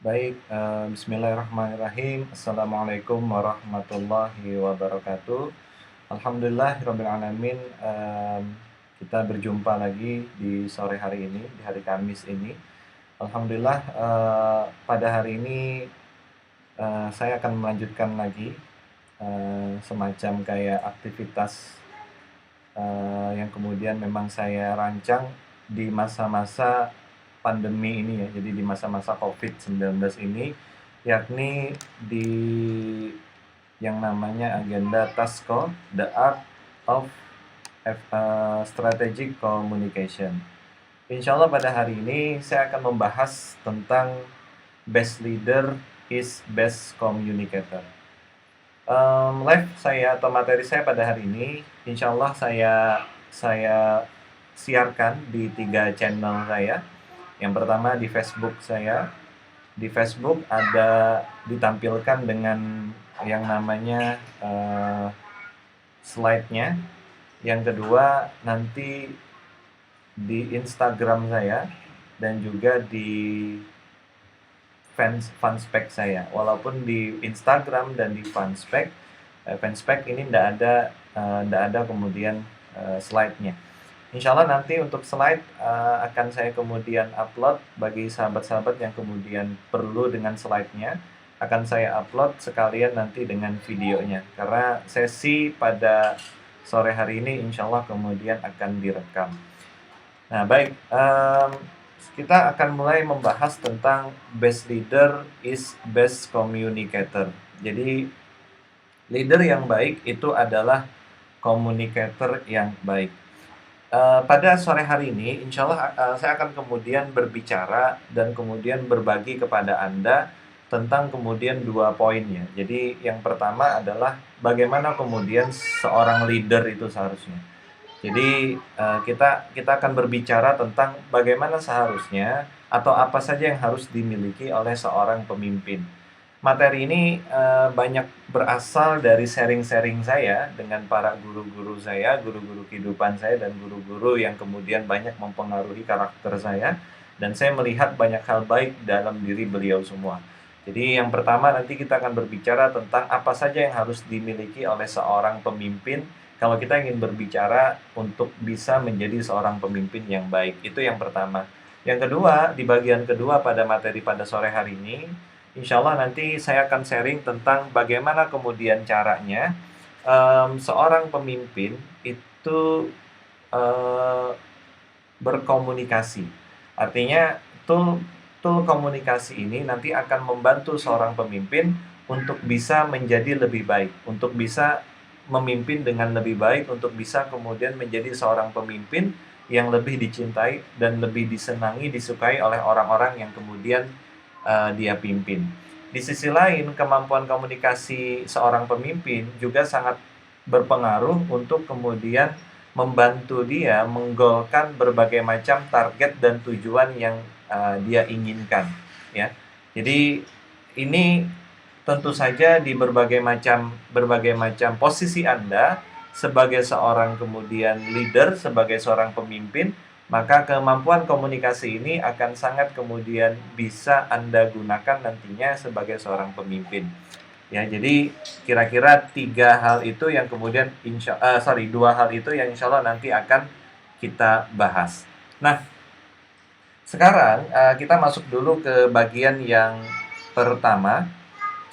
Baik, bismillahirrahmanirrahim. Assalamualaikum warahmatullahi wabarakatuh. Alhamdulillahirabbil alamin, kita berjumpa lagi di sore hari ini, di hari Kamis ini. Alhamdulillah, pada hari ini, saya akan melanjutkan lagi, semacam kayak aktivitas, yang kemudian memang saya rancang di masa-masa pandemi ini ya, jadi di masa-masa COVID-19 ini, yakni di yang namanya agenda TASCO, The Art of Strategic Communication. Insya Allah pada hari ini saya akan membahas tentang best leader is best communicator. Live saya atau materi saya pada hari ini, insya Allah saya siarkan di 3 channel saya. Yang pertama di Facebook saya. Di Facebook ada ditampilkan dengan yang namanya slide-nya. Yang kedua nanti di Instagram saya dan juga di fanspage saya. Walaupun di Instagram dan di fanspage ini tidak ada kemudian slide-nya. Insya Allah nanti untuk slide akan saya kemudian upload bagi sahabat-sahabat yang kemudian perlu dengan slide-nya. Akan saya upload sekalian nanti dengan videonya. Karena sesi pada sore hari ini insya Allah kemudian akan direkam. Nah baik, kita akan mulai membahas tentang best leader is best communicator. Jadi leader yang baik itu adalah communicator yang baik. Pada sore hari ini, insya Allah saya akan kemudian berbicara dan kemudian berbagi kepada Anda tentang kemudian 2 poinnya. Jadi yang pertama adalah bagaimana kemudian seorang leader itu seharusnya. Jadi kita akan berbicara tentang bagaimana seharusnya atau apa saja yang harus dimiliki oleh seorang pemimpin. Materi ini banyak berasal dari sharing-sharing saya dengan para guru-guru saya, guru-guru kehidupan saya, dan guru-guru yang kemudian banyak mempengaruhi karakter saya. Dan saya melihat banyak hal baik dalam diri beliau semua. Jadi yang pertama nanti kita akan berbicara tentang apa saja yang harus dimiliki oleh seorang pemimpin kalau kita ingin berbicara untuk bisa menjadi seorang pemimpin yang baik. Itu yang pertama. Yang kedua, di bagian kedua pada materi pada sore hari ini, insya Allah nanti saya akan sharing tentang bagaimana kemudian caranya seorang pemimpin itu berkomunikasi. Artinya tool komunikasi ini nanti akan membantu seorang pemimpin untuk bisa menjadi lebih baik, untuk bisa memimpin dengan lebih baik, untuk bisa kemudian menjadi seorang pemimpin yang lebih dicintai dan lebih disenangi, disukai oleh orang-orang yang kemudian dia pimpin. Di sisi lain, kemampuan komunikasi seorang pemimpin juga sangat berpengaruh untuk kemudian membantu dia menggolkan berbagai macam target dan tujuan yang dia inginkan, ya. Jadi ini tentu saja di berbagai macam posisi Anda sebagai seorang kemudian leader, sebagai seorang pemimpin, maka kemampuan komunikasi ini akan sangat kemudian bisa Anda gunakan nantinya sebagai seorang pemimpin. Ya, jadi kira-kira 3 hal itu yang kemudian 2 hal itu yang insya Allah nanti akan kita bahas. Nah, sekarang kita masuk dulu ke bagian yang pertama.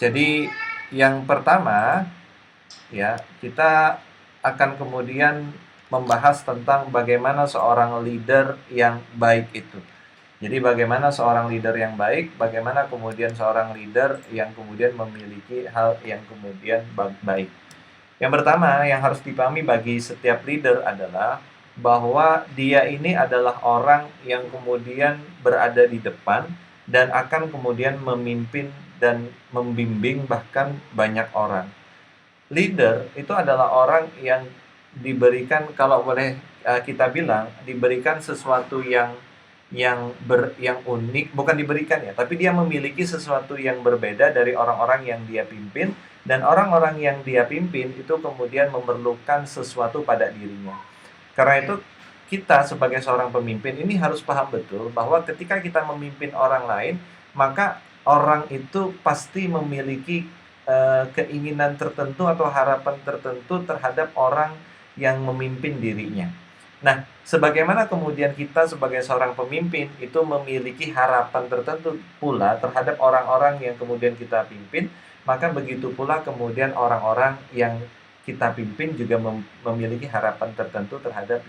Jadi yang pertama ya, kita akan kemudian membahas tentang bagaimana seorang leader yang baik itu. Jadi bagaimana seorang leader yang baik, bagaimana kemudian seorang leader yang kemudian memiliki hal yang kemudian baik. Yang pertama yang harus dipahami bagi setiap leader adalah bahwa dia ini adalah orang yang kemudian berada di depan dan akan kemudian memimpin dan membimbing bahkan banyak orang. Leader itu adalah orang yang diberikan, kalau boleh kita bilang, diberikan sesuatu yang unik, bukan diberikan ya, tapi dia memiliki sesuatu yang berbeda dari orang-orang yang dia pimpin, dan orang-orang yang dia pimpin itu kemudian memerlukan sesuatu pada dirinya. Karena itu kita sebagai seorang pemimpin ini harus paham betul bahwa ketika kita memimpin orang lain, maka orang itu pasti memiliki, keinginan tertentu atau harapan tertentu terhadap orang yang memimpin dirinya. Nah, sebagaimana kemudian kita sebagai seorang pemimpin itu memiliki harapan tertentu pula terhadap orang-orang yang kemudian kita pimpin, maka begitu pula kemudian orang-orang yang kita pimpin juga memiliki harapan tertentu terhadap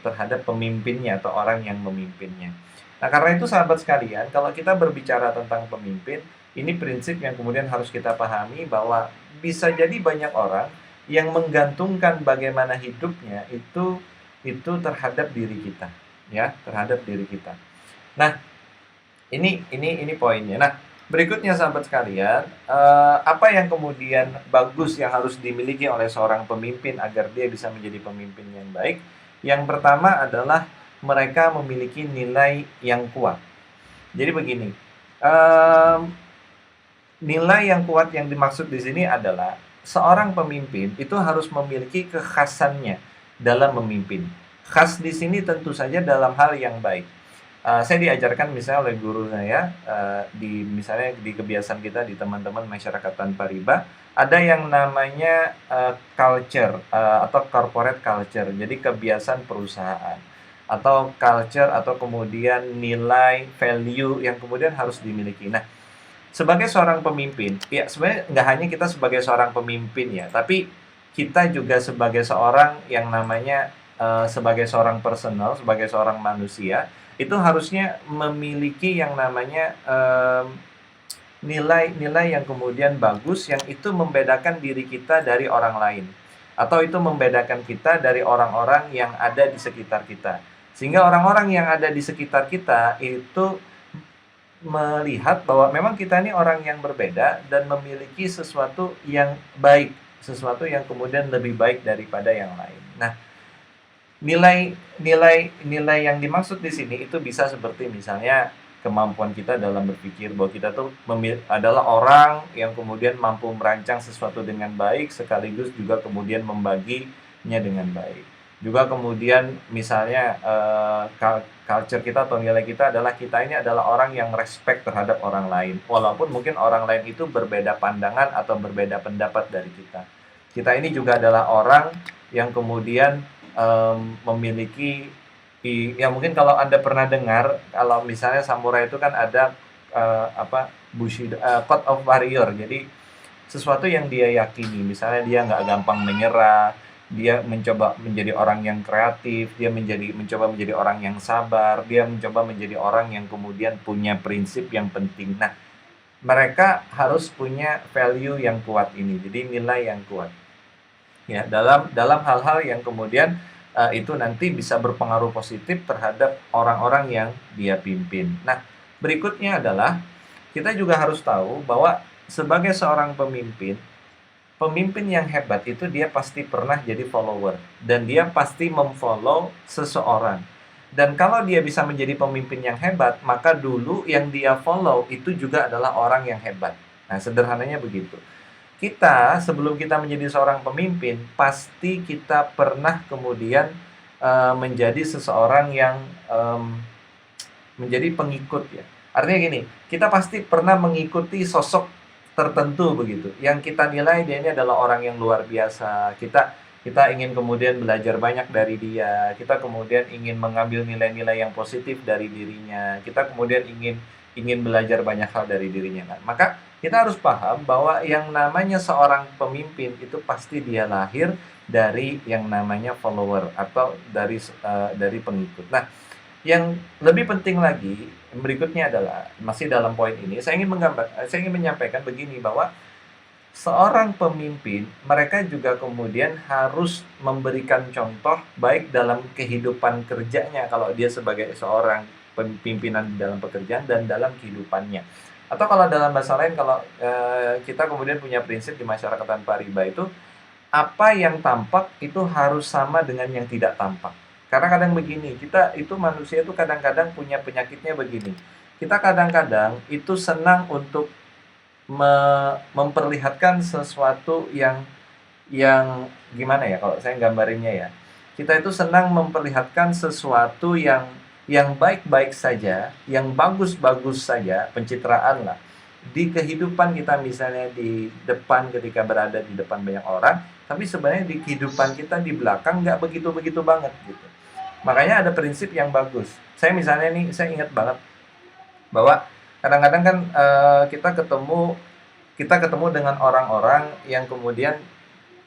terhadap pemimpinnya atau orang yang memimpinnya. Nah, karena itu sahabat sekalian, kalau kita berbicara tentang pemimpin, ini prinsip yang kemudian harus kita pahami bahwa bisa jadi banyak orang yang menggantungkan bagaimana hidupnya itu terhadap diri kita, ya, terhadap diri kita. Nah, ini poinnya. Nah, berikutnya sahabat sekalian, apa yang kemudian bagus yang harus dimiliki oleh seorang pemimpin agar dia bisa menjadi pemimpin yang baik? Yang pertama adalah mereka memiliki nilai yang kuat. Jadi begini, nilai yang kuat yang dimaksud di sini adalah seorang pemimpin itu harus memiliki kekhasannya dalam memimpin. Khas di sini tentu saja dalam hal yang baik. Saya diajarkan misalnya oleh guru saya, misalnya di kebiasaan kita di teman-teman masyarakat tanpa riba, ada yang namanya culture atau corporate culture, jadi kebiasaan perusahaan atau culture atau kemudian nilai value yang kemudian harus dimiliki. Nah, sebagai seorang pemimpin, ya sebenarnya nggak hanya kita sebagai seorang pemimpin ya, tapi kita juga sebagai seorang yang namanya sebagai seorang personal, sebagai seorang manusia, itu harusnya memiliki yang namanya nilai-nilai yang kemudian bagus, yang itu membedakan diri kita dari orang lain, atau itu membedakan kita dari orang-orang yang ada di sekitar kita. Sehingga orang-orang yang ada di sekitar kita itu melihat bahwa memang kita ini orang yang berbeda dan memiliki sesuatu yang baik, sesuatu yang kemudian lebih baik daripada yang lain. Nah, nilai yang dimaksud di sini itu bisa seperti misalnya kemampuan kita dalam berpikir, bahwa kita tuh adalah orang yang kemudian mampu merancang sesuatu dengan baik sekaligus juga kemudian membaginya dengan baik. Juga kemudian misalnya culture kita atau nilai kita adalah kita ini adalah orang yang respect terhadap orang lain. Walaupun mungkin orang lain itu berbeda pandangan atau berbeda pendapat dari kita. Kita ini juga adalah orang yang kemudian memiliki ya mungkin kalau Anda pernah dengar kalau misalnya samurai itu kan ada Bushido, code of warrior. Jadi sesuatu yang dia yakini, misalnya dia nggak gampang menyerah, dia mencoba menjadi orang yang kreatif, dia mencoba menjadi orang yang sabar, dia mencoba menjadi orang yang kemudian punya prinsip yang penting. Nah, mereka harus punya value yang kuat ini, jadi nilai yang kuat. Ya, dalam hal-hal yang kemudian itu nanti bisa berpengaruh positif terhadap orang-orang yang dia pimpin. Nah, berikutnya adalah kita juga harus tahu bahwa sebagai seorang pemimpin, pemimpin yang hebat itu dia pasti pernah jadi follower dan dia pasti memfollow seseorang. Dan kalau dia bisa menjadi pemimpin yang hebat, maka dulu yang dia follow itu juga adalah orang yang hebat. Nah, sederhananya begitu. Kita sebelum kita menjadi seorang pemimpin, pasti kita pernah kemudian menjadi seseorang yang menjadi pengikut ya. Artinya gini, kita pasti pernah mengikuti sosok tertentu begitu, yang kita nilai dia ini adalah orang yang luar biasa. Kita ingin kemudian belajar banyak dari dia. Kita kemudian ingin mengambil nilai-nilai yang positif dari dirinya. Kita kemudian ingin belajar banyak hal dari dirinya. Nah, maka kita harus paham bahwa yang namanya seorang pemimpin itu pasti dia lahir dari yang namanya follower atau dari pengikut. Nah, yang lebih penting lagi berikutnya adalah masih dalam poin ini saya ingin menyampaikan begini, bahwa seorang pemimpin mereka juga kemudian harus memberikan contoh baik dalam kehidupan kerjanya kalau dia sebagai seorang pimpinan di dalam pekerjaan dan dalam kehidupannya. Atau kalau dalam bahasa lain, kalau kita kemudian punya prinsip di masyarakat tanpa riba itu, apa yang tampak itu harus sama dengan yang tidak tampak. Karena kadang begini, kita itu manusia itu kadang-kadang punya penyakitnya begini. Kita kadang-kadang itu senang untuk memperlihatkan sesuatu yang gimana ya kalau saya gambarinnya ya. Kita itu senang memperlihatkan sesuatu yang yang baik-baik saja, yang bagus-bagus saja, pencitraan lah, di kehidupan kita misalnya di depan ketika berada di depan banyak orang, tapi sebenarnya di kehidupan kita di belakang nggak begitu-begitu banget gitu. Makanya ada prinsip yang bagus. Saya misalnya nih, saya ingat banget bahwa kadang-kadang kan kita ketemu dengan orang-orang yang kemudian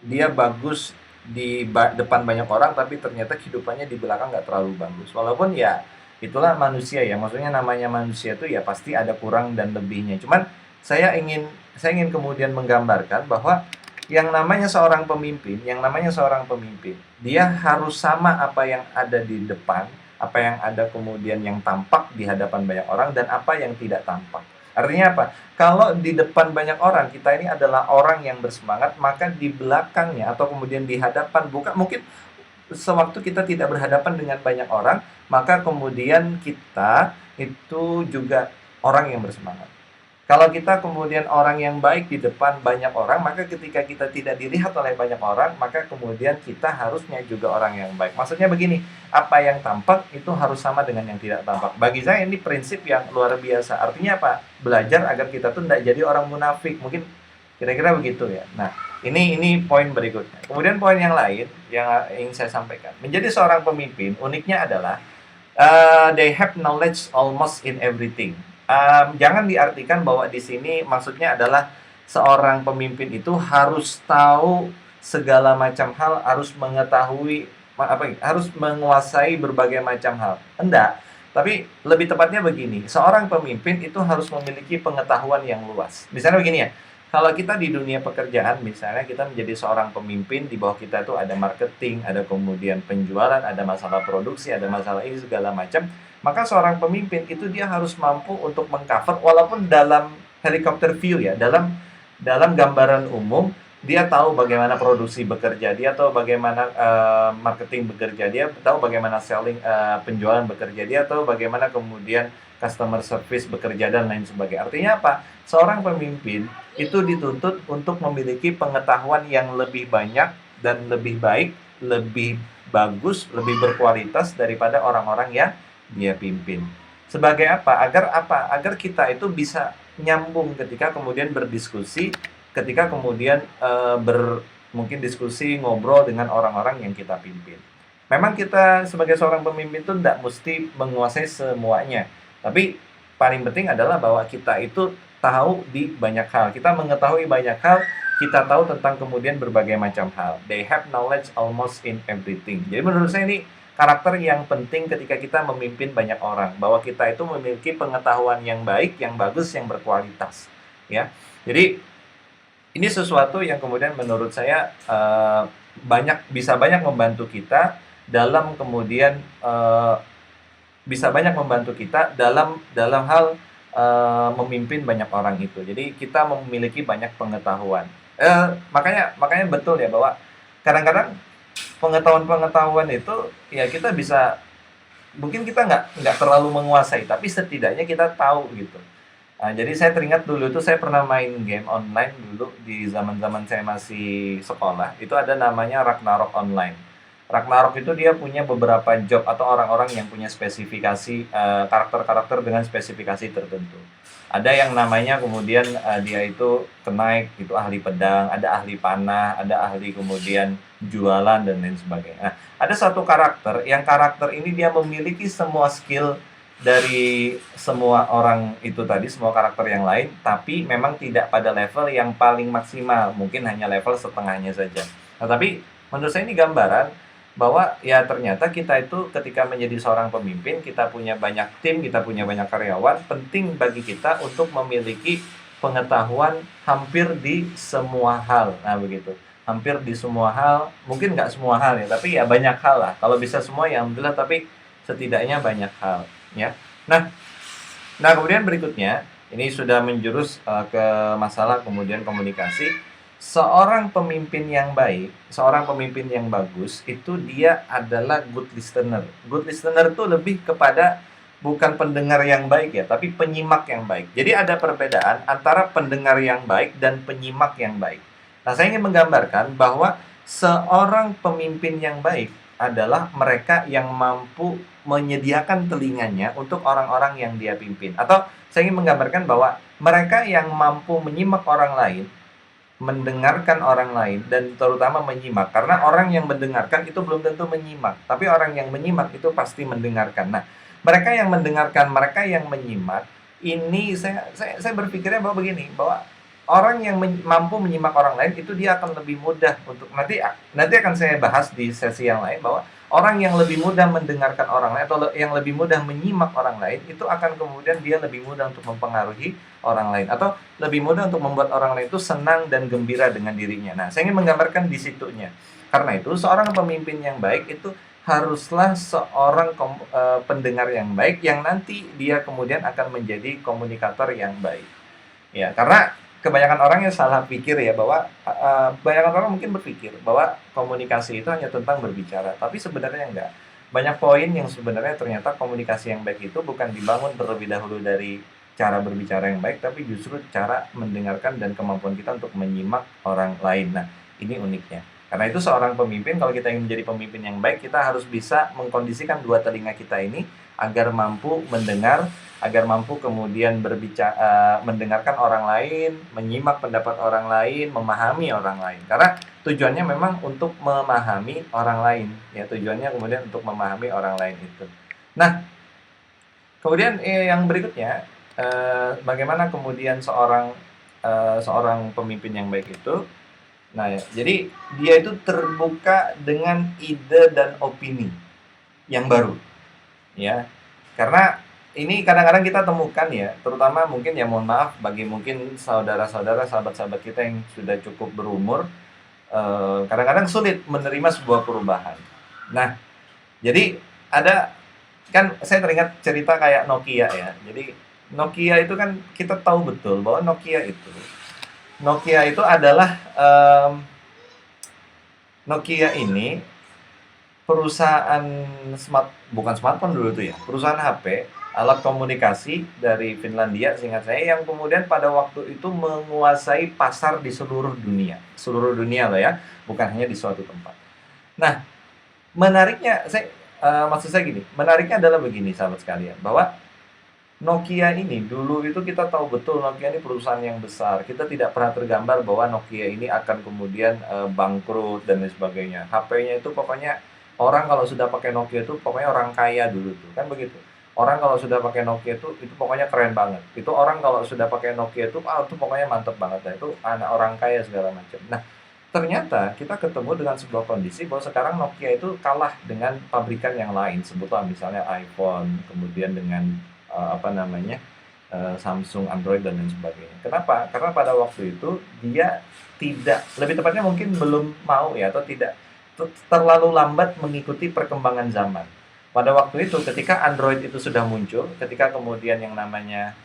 dia bagus di depan banyak orang, tapi ternyata kehidupannya di belakang nggak terlalu bagus. Walaupun ya itulah manusia ya, maksudnya namanya manusia itu ya pasti ada kurang dan lebihnya. Cuman saya ingin kemudian menggambarkan bahwa yang namanya seorang pemimpin, dia harus sama apa yang ada di depan, apa yang ada kemudian yang tampak di hadapan banyak orang, dan apa yang tidak tampak. Artinya apa? Kalau di depan banyak orang, kita ini adalah orang yang bersemangat, maka di belakangnya atau kemudian di hadapan, bukan mungkin sewaktu kita tidak berhadapan dengan banyak orang, maka kemudian kita itu juga orang yang bersemangat. Kalau kita kemudian orang yang baik di depan banyak orang, maka ketika kita tidak dilihat oleh banyak orang, maka kemudian kita harusnya juga orang yang baik. Maksudnya begini, apa yang tampak itu harus sama dengan yang tidak tampak. Bagi saya ini prinsip yang luar biasa. Artinya apa? Belajar agar kita tuh tidak jadi orang munafik. Mungkin kira-kira begitu ya. Nah, ini poin berikutnya. Kemudian poin yang lain yang ingin saya sampaikan. Menjadi seorang pemimpin, uniknya adalah they have knowledge almost in everything. Jangan diartikan bahwa di sini maksudnya adalah seorang pemimpin itu harus tahu segala macam hal, harus mengetahui harus menguasai berbagai macam hal. Enggak. Tapi lebih tepatnya begini, seorang pemimpin itu harus memiliki pengetahuan yang luas. Misalnya begini ya, kalau kita di dunia pekerjaan, misalnya kita menjadi seorang pemimpin, di bawah kita itu ada marketing, ada kemudian penjualan, ada masalah produksi, ada masalah ini segala macam, maka seorang pemimpin itu dia harus mampu untuk mengcover walaupun dalam helikopter view ya, dalam gambaran umum dia tahu bagaimana produksi bekerja, dia tahu bagaimana marketing bekerja, dia tahu bagaimana selling penjualan bekerja, dia tahu bagaimana kemudian customer service bekerja dan lain sebagainya. Artinya apa? Seorang pemimpin itu dituntut untuk memiliki pengetahuan yang lebih banyak dan lebih baik, lebih bagus, lebih berkualitas daripada orang-orang yang dia pimpin. Sebagai apa? Agar kita itu bisa nyambung ketika kemudian berdiskusi, ketika kemudian mungkin diskusi, ngobrol dengan orang-orang yang kita pimpin. Memang kita sebagai seorang pemimpin itu tidak mesti menguasai semuanya. Tapi paling penting adalah bahwa kita itu tahu di banyak hal. Kita mengetahui banyak hal, kita tahu tentang kemudian berbagai macam hal. They have knowledge almost in everything. Jadi menurut saya ini karakter yang penting ketika kita memimpin banyak orang, bahwa kita itu memiliki pengetahuan yang baik, yang bagus, yang berkualitas, ya. Jadi ini sesuatu yang kemudian menurut saya bisa banyak membantu kita dalam kemudian bisa banyak membantu kita dalam hal memimpin banyak orang itu. Jadi kita memiliki banyak pengetahuan. Makanya betul ya bahwa kadang-kadang pengetahuan-pengetahuan itu ya kita bisa, mungkin kita nggak terlalu menguasai, tapi setidaknya kita tahu gitu. Jadi saya teringat dulu itu saya pernah main game online dulu di zaman-zaman saya masih sekolah. Itu ada namanya Ragnarok Online. Ragnarok itu dia punya beberapa job atau orang-orang yang punya spesifikasi karakter-karakter dengan spesifikasi tertentu. Ada yang namanya kemudian dia itu kenaik, itu ahli pedang, ada ahli panah, ada ahli kemudian jualan dan lain sebagainya. Nah, ada satu karakter yang karakter ini dia memiliki semua skill dari semua orang itu tadi, semua karakter yang lain, tapi memang tidak pada level yang paling maksimal, mungkin hanya level setengahnya saja. Nah, tapi menurut saya ini gambaran bahwa ya ternyata kita itu ketika menjadi seorang pemimpin, kita punya banyak tim, kita punya banyak karyawan, penting bagi kita untuk memiliki pengetahuan hampir di semua hal. Nah begitu, hampir di semua hal, mungkin nggak semua hal ya, tapi ya banyak hal lah. Kalau bisa semua ya alhamdulillah, tapi setidaknya banyak hal ya. Nah kemudian berikutnya, ini sudah menjurus ke masalah kemudian komunikasi. Seorang pemimpin yang baik, seorang pemimpin yang bagus, itu dia adalah good listener. Good listener itu lebih kepada bukan pendengar yang baik ya, tapi penyimak yang baik. Jadi ada perbedaan antara pendengar yang baik dan penyimak yang baik. Nah, saya ingin menggambarkan bahwa seorang pemimpin yang baik adalah mereka yang mampu menyediakan telinganya untuk orang-orang yang dia pimpin. Atau saya ingin menggambarkan bahwa mereka yang mampu menyimak orang lain, mendengarkan orang lain, dan terutama menyimak. Karena orang yang mendengarkan itu belum tentu menyimak, tapi orang yang menyimak itu pasti mendengarkan. Nah, mereka yang mendengarkan, mereka yang menyimak, ini saya berpikirnya bahwa begini, bahwa orang yang mampu menyimak orang lain itu dia akan lebih mudah untuk nanti akan saya bahas di sesi yang lain, bahwa orang yang lebih mudah mendengarkan orang lain atau yang lebih mudah menyimak orang lain itu akan kemudian dia lebih mudah untuk mempengaruhi orang lain, atau lebih mudah untuk membuat orang lain itu senang dan gembira dengan dirinya. Nah, saya ingin menggambarkan di situnya. Karena itu, seorang pemimpin yang baik itu haruslah seorang pendengar yang baik yang nanti dia kemudian akan menjadi komunikator yang baik. Ya, karena kebanyakan orang yang salah pikir ya, bahwa kebanyakan orang mungkin berpikir bahwa komunikasi itu hanya tentang berbicara, tapi sebenarnya enggak. Banyak poin yang sebenarnya ternyata komunikasi yang baik itu bukan dibangun terlebih dahulu dari cara berbicara yang baik, tapi justru cara mendengarkan dan kemampuan kita untuk menyimak orang lain. Nah, ini uniknya. Karena itu seorang pemimpin, kalau kita ingin menjadi pemimpin yang baik, kita harus bisa mengkondisikan dua telinga kita ini agar mampu mendengar, agar mampu kemudian berbicara, mendengarkan orang lain, menyimak pendapat orang lain, memahami orang lain. Karena tujuannya memang untuk memahami orang lain, ya, tujuannya kemudian untuk memahami orang lain itu. Nah, kemudian yang berikutnya, bagaimana kemudian seorang pemimpin yang baik itu. Nah, ya, jadi dia itu terbuka dengan ide dan opini yang baru, ya. Karena ini kadang-kadang kita temukan ya, terutama mungkin ya, mohon maaf bagi mungkin saudara-saudara, sahabat-sahabat kita yang sudah cukup berumur, kadang-kadang sulit menerima sebuah perubahan. Nah, jadi ada, kan saya teringat cerita kayak Nokia ya. Jadi Nokia itu kan kita tahu betul bahwa Nokia itu adalah Nokia ini perusahaan bukan smartphone dulu tuh ya, perusahaan HP, alat komunikasi dari Finlandia seingat saya, yang kemudian pada waktu itu menguasai pasar di seluruh dunia loh ya, bukan hanya di suatu tempat. Nah, menariknya maksud saya gini, menariknya adalah begini sahabat sekalian, bahwa Nokia ini dulu itu kita tahu betul Nokia ini perusahaan yang besar. Kita tidak pernah tergambar bahwa Nokia ini akan kemudian bangkrut dan lain sebagainya. HP-nya itu pokoknya orang kalau sudah pakai Nokia itu pokoknya orang kaya dulu tuh, kan begitu. Orang kalau sudah pakai Nokia itu pokoknya keren banget. Itu orang kalau sudah pakai Nokia itu pokoknya mantep banget. Nah, itu anak orang kaya segala macam. Nah, ternyata kita ketemu dengan sebuah kondisi bahwa sekarang Nokia itu kalah dengan pabrikan yang lain, sebutlah misalnya iPhone, kemudian dengan Samsung, Android dan lain sebagainya. Kenapa? Karena pada waktu itu dia tidak, lebih tepatnya mungkin belum mau ya, atau tidak terlalu lambat mengikuti perkembangan zaman. Pada waktu itu ketika Android itu sudah muncul, ketika kemudian yang namanya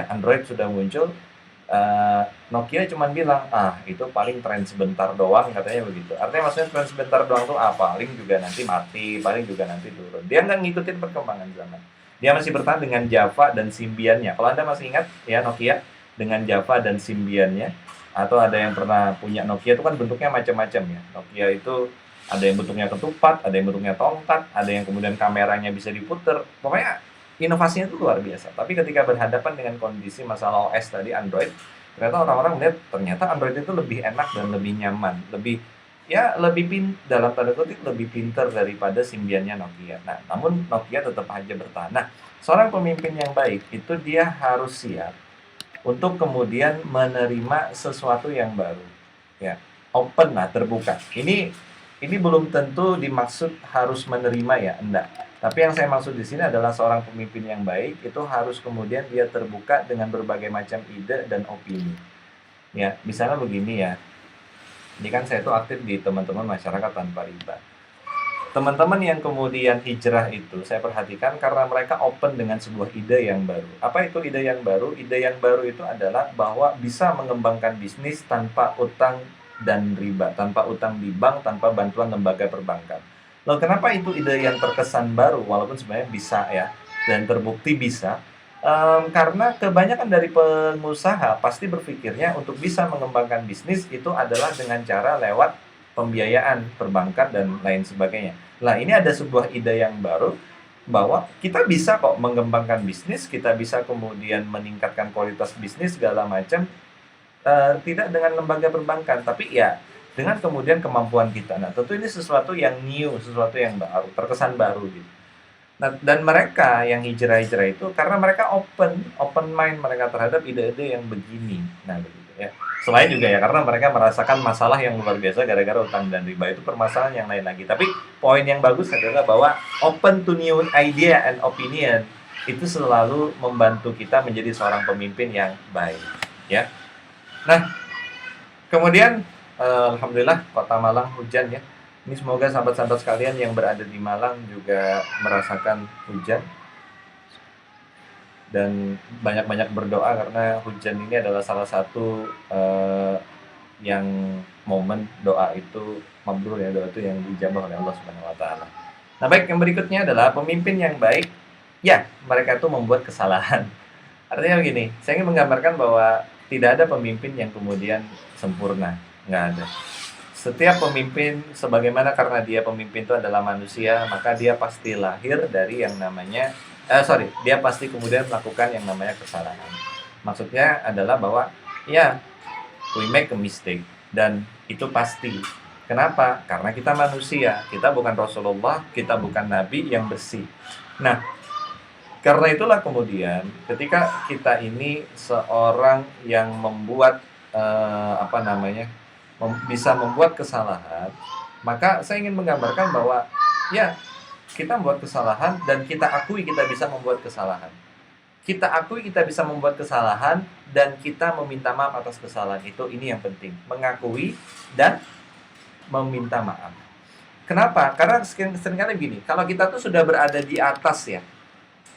Android sudah muncul, Nokia cuma bilang, itu paling tren sebentar doang, katanya begitu. Artinya maksudnya tren sebentar doang tuh paling juga nanti mati, paling juga nanti turun. Dia nggak ngikutin perkembangan zaman. Dia masih bertahan dengan Java dan Symbian-nya. Kalau Anda masih ingat ya, Nokia dengan Java dan Symbian-nya, atau ada yang pernah punya Nokia itu kan bentuknya macam-macam ya. Nokia itu ada yang bentuknya ketupat, ada yang bentuknya tongkat, ada yang kemudian kameranya bisa diputer. Pokoknya inovasinya itu luar biasa. Tapi ketika berhadapan dengan kondisi masalah OS tadi, Android, ternyata orang-orang melihat ternyata Android itu lebih enak dan lebih nyaman, lebih dalam tanda kutip lebih pintar daripada Symbian-nya Nokia. Nah, namun Nokia tetap aja bertahan. Nah, seorang pemimpin yang baik itu dia harus siap untuk kemudian menerima sesuatu yang baru. Ya, open lah, terbuka. Ini belum tentu dimaksud harus menerima ya, enggak. Tapi yang saya maksud di sini adalah seorang pemimpin yang baik itu harus kemudian dia terbuka dengan berbagai macam ide dan opini. Ya, misalnya begini ya. Ini kan saya tuh aktif di teman-teman masyarakat tanpa riba. Teman-teman yang kemudian hijrah itu saya perhatikan karena mereka open dengan sebuah ide yang baru. Apa itu ide yang baru? Ide yang baru itu adalah bahwa bisa mengembangkan bisnis tanpa utang dan riba, tanpa utang di bank, tanpa bantuan lembaga perbankan. Loh, kenapa itu ide yang terkesan baru walaupun sebenarnya bisa ya, dan terbukti bisa? Karena kebanyakan dari pengusaha pasti berpikirnya untuk bisa mengembangkan bisnis itu adalah dengan cara lewat pembiayaan perbankan dan lain sebagainya. Nah, ini ada sebuah ide yang baru bahwa kita bisa kok mengembangkan bisnis, kita bisa kemudian meningkatkan kualitas bisnis segala macam, tidak dengan lembaga perbankan, tapi ya dengan kemudian kemampuan kita. Nah, tentu ini sesuatu yang new, sesuatu yang baru, terkesan baru gitu. Nah, dan mereka yang hijrah-hijrah itu karena mereka open mind mereka terhadap ide-ide yang begini. Nah, begitu ya. Selain juga ya karena mereka merasakan masalah yang luar biasa gara-gara utang dan riba, itu permasalahan yang lain lagi. Tapi poin yang bagus adalah bahwa open to new idea and opinion itu selalu membantu kita menjadi seorang pemimpin yang baik, ya. Nah, kemudian alhamdulillah Kota Malang hujan ya. Ini semoga sahabat-sahabat sekalian yang berada di Malang juga merasakan hujan dan banyak-banyak berdoa karena hujan ini adalah salah satu yang momen doa itu mabrur ya, doa itu yang dijabah oleh Allah Subhanahu wa taala. Nah, baik, yang berikutnya adalah pemimpin yang baik, ya, mereka itu membuat kesalahan. Artinya begini, saya ingin menggambarkan bahwa tidak ada pemimpin yang kemudian sempurna, nggak ada. Setiap pemimpin, sebagaimana karena dia pemimpin itu adalah manusia, maka dia pasti lahir dari yang namanya, dia pasti kemudian melakukan yang namanya kesalahan. Maksudnya adalah bahwa, ya, we make a mistake, dan itu pasti. Kenapa? Karena kita manusia, kita bukan Rasulullah, kita bukan Nabi yang bersih. Nah, karena itulah kemudian ketika kita ini seorang yang membuat bisa membuat kesalahan, maka saya ingin menggambarkan bahwa ya kita membuat kesalahan dan kita akui kita bisa membuat kesalahan. Kita akui kita bisa membuat kesalahan dan kita meminta maaf atas kesalahan itu. Ini yang penting, mengakui dan meminta maaf. Kenapa? Karena seringkali begini, kalau kita tuh sudah berada di atas ya,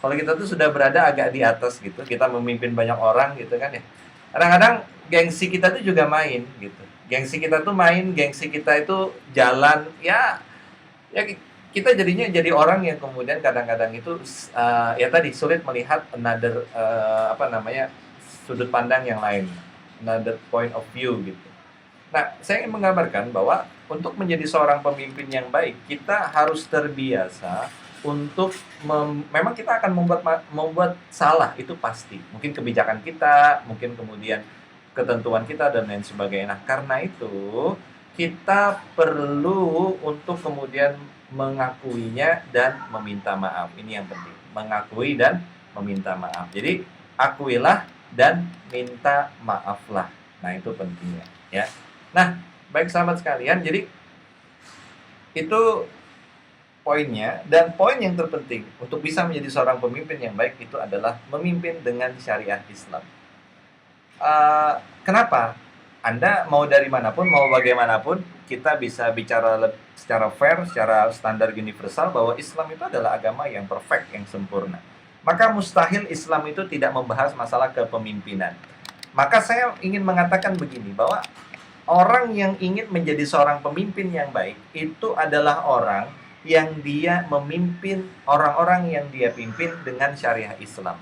kalau kita tuh sudah berada agak di atas gitu, kita memimpin banyak orang gitu kan ya. Kadang-kadang gengsi kita tuh juga main gitu. Gengsi kita tuh main, gengsi kita itu jalan, ya kita jadinya jadi orang yang kemudian kadang-kadang itu ya tadi sulit melihat another sudut pandang yang lain, another point of view gitu. Nah, saya ingin menggambarkan bahwa untuk menjadi seorang pemimpin yang baik, kita harus terbiasa untuk memang kita akan membuat salah, itu pasti. Mungkin kebijakan kita, mungkin kemudian ketentuan kita dan lain sebagainya. Nah, karena itu kita perlu untuk kemudian mengakuinya dan meminta maaf. Ini yang penting, mengakui dan meminta maaf. Jadi, akuilah dan minta maaflah. Nah, itu pentingnya, ya. Nah, baik sahabat sekalian, jadi itu poinnya, dan poin yang terpenting untuk bisa menjadi seorang pemimpin yang baik itu adalah memimpin dengan syariah Islam. Kenapa? Anda mau dari manapun, mau bagaimanapun, kita bisa bicara secara fair, secara standar universal bahwa Islam itu adalah agama yang perfect, yang sempurna. Maka mustahil Islam itu tidak membahas masalah kepemimpinan. Maka saya ingin mengatakan begini, bahwa orang yang ingin menjadi seorang pemimpin yang baik itu adalah orang yang dia memimpin orang-orang yang dia pimpin dengan syariah Islam.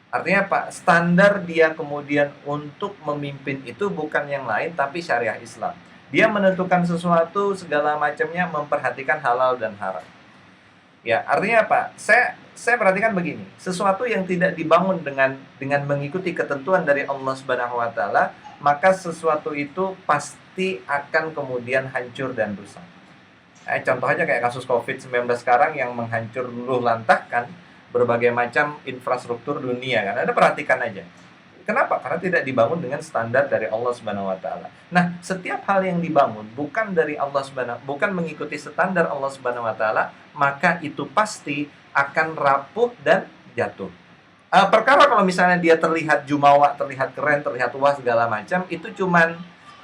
Artinya apa? Standar dia kemudian untuk memimpin itu bukan yang lain tapi syariah Islam. Dia menentukan sesuatu segala macamnya memperhatikan halal dan haram. Ya, artinya apa? Saya perhatikan begini, sesuatu yang tidak dibangun dengan mengikuti ketentuan dari Allah Subhanahu wa taala, maka sesuatu itu pasti akan kemudian hancur dan rusak. Contoh aja kayak kasus COVID-19 sekarang yang menghancur luluh lantahkan berbagai macam infrastruktur dunia kan. Anda perhatikan aja. Kenapa? Karena tidak dibangun dengan standar dari Allah Subhanahu wa taala. Nah, setiap hal yang dibangun bukan mengikuti standar Allah Subhanahu wa taala, maka itu pasti akan rapuh dan jatuh. Perkara kalau misalnya dia terlihat jumawa, terlihat keren, terlihat wah segala macam, itu cuman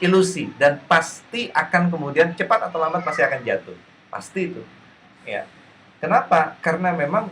ilusi dan pasti akan kemudian cepat atau lambat pasti akan jatuh. Pasti itu. Ya. Kenapa? Karena memang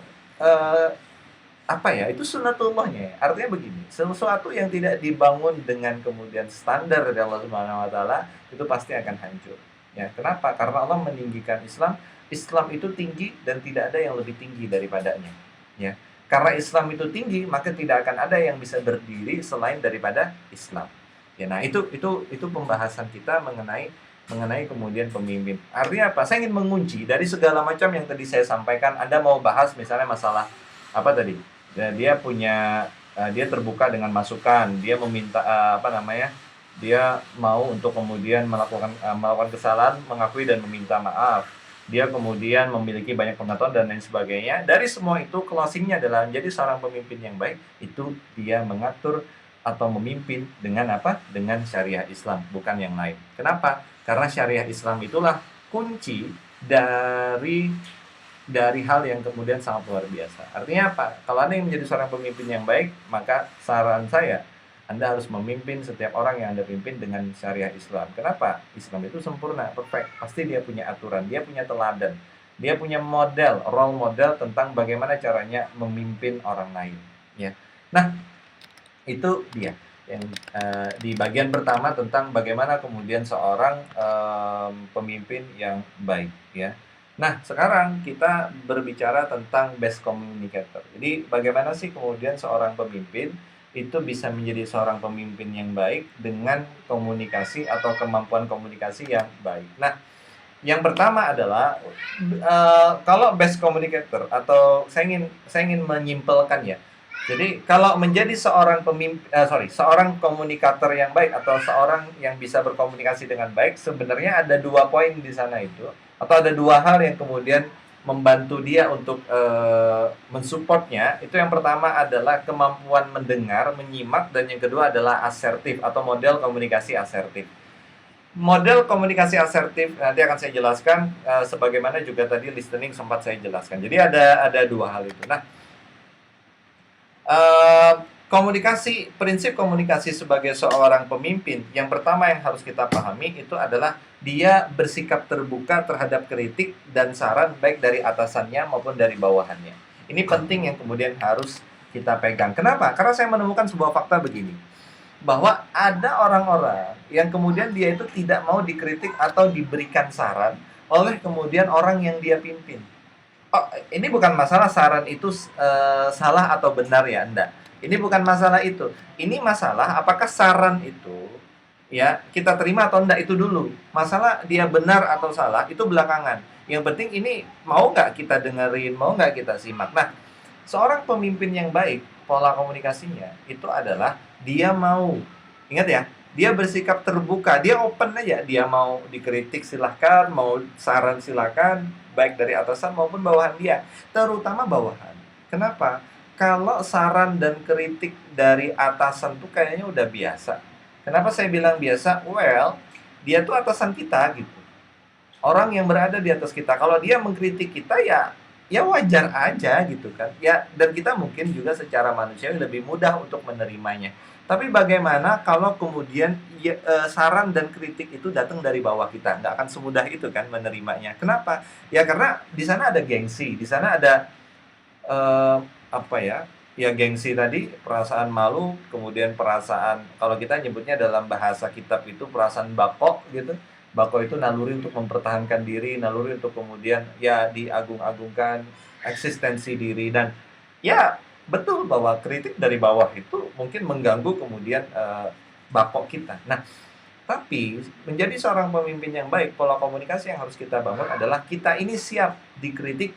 itu sunatullahnya. Artinya begini, sesuatu yang tidak dibangun dengan kemudian standar dari Allah Subhanahu wa taala itu pasti akan hancur. Ya, kenapa? Karena Allah meninggikan Islam. Islam itu tinggi dan tidak ada yang lebih tinggi daripadanya. Ya. Karena Islam itu tinggi, maka tidak akan ada yang bisa berdiri selain daripada Islam. Ya, nah itu pembahasan kita mengenai mengenai kemudian pemimpin. Artinya apa? Saya ingin mengunci dari segala macam yang tadi saya sampaikan. Anda mau bahas misalnya masalah apa tadi? Ya, dia terbuka dengan masukan, dia meminta apa namanya? Dia mau untuk kemudian melakukan kesalahan, mengakui dan meminta maaf. Dia kemudian memiliki banyak pengetahuan dan lain sebagainya. Dari semua itu closingnya adalah menjadi seorang pemimpin yang baik, itu dia mengatur atau memimpin dengan apa? Dengan syariah Islam, bukan yang lain. Kenapa? Karena syariah Islam itulah kunci dari hal yang kemudian sangat luar biasa. Artinya apa? Kalau Anda ingin menjadi seorang pemimpin yang baik, maka saran saya, Anda harus memimpin setiap orang yang Anda pimpin dengan syariah Islam. Kenapa? Islam itu sempurna, perfect. Pasti dia punya aturan, dia punya teladan, dia punya model, role model tentang bagaimana caranya memimpin orang lain. Ya. Nah, itu dia yang di bagian pertama tentang bagaimana kemudian seorang pemimpin yang baik, ya. Nah, sekarang kita berbicara tentang best communicator. Jadi, bagaimana sih kemudian seorang pemimpin itu bisa menjadi seorang pemimpin yang baik dengan komunikasi atau kemampuan komunikasi yang baik. Nah, yang pertama adalah kalau best communicator atau saya ingin menyimpelkan ya. Jadi kalau menjadi seorang komunikator yang baik atau seorang yang bisa berkomunikasi dengan baik, sebenarnya ada 2 poin di sana itu, atau ada 2 hal yang kemudian membantu dia untuk mensupportnya. Itu yang pertama adalah kemampuan mendengar, menyimak, dan yang kedua adalah asertif atau model komunikasi asertif. Model komunikasi asertif nanti akan saya jelaskan, sebagaimana juga tadi listening sempat saya jelaskan. Jadi ada 2 hal itu. Nah, prinsip komunikasi sebagai seorang pemimpin, yang pertama yang harus kita pahami itu adalah dia bersikap terbuka terhadap kritik dan saran baik dari atasannya maupun dari bawahannya. Ini penting yang kemudian harus kita pegang. Kenapa? Karena saya menemukan sebuah fakta begini, bahwa ada orang-orang yang kemudian dia itu tidak mau dikritik atau diberikan saran oleh kemudian orang yang dia pimpin. Oh, ini bukan masalah saran itu salah atau benar ya, enggak. Ini bukan masalah itu. Ini masalah apakah saran itu ya kita terima atau enggak, itu dulu. Masalah dia benar atau salah itu belakangan. Yang penting ini mau nggak kita dengerin, mau nggak kita simak. Nah, seorang pemimpin yang baik, pola komunikasinya itu adalah dia mau, ingat ya, dia bersikap terbuka, dia open aja, dia mau dikritik silahkan, mau saran silahkan, baik dari atasan maupun bawahan dia, terutama bawahan. Kenapa? Kalau saran dan kritik dari atasan tuh kayaknya udah biasa. Kenapa saya bilang biasa? Well, dia tuh atasan kita gitu. Orang yang berada di atas kita. Kalau dia mengkritik kita ya wajar aja gitu kan. Ya, dan kita mungkin juga secara manusiawi lebih mudah untuk menerimanya. Tapi bagaimana kalau kemudian saran dan kritik itu datang dari bawah kita? Nggak akan semudah itu kan menerimanya. Kenapa? Ya karena di sana ada gengsi, di sana ada eh, apa ya? Ya gengsi tadi, perasaan malu, kemudian perasaan, kalau kita nyebutnya dalam bahasa kitab itu perasaan bako gitu. Bako itu naluri untuk mempertahankan diri, naluri untuk kemudian ya diagung-agungkan, eksistensi diri. Dan ya betul bahwa kritik dari bawah itu mungkin mengganggu kemudian bako kita. Nah, tapi menjadi seorang pemimpin yang baik, pola komunikasi yang harus kita bangun adalah kita ini siap dikritik,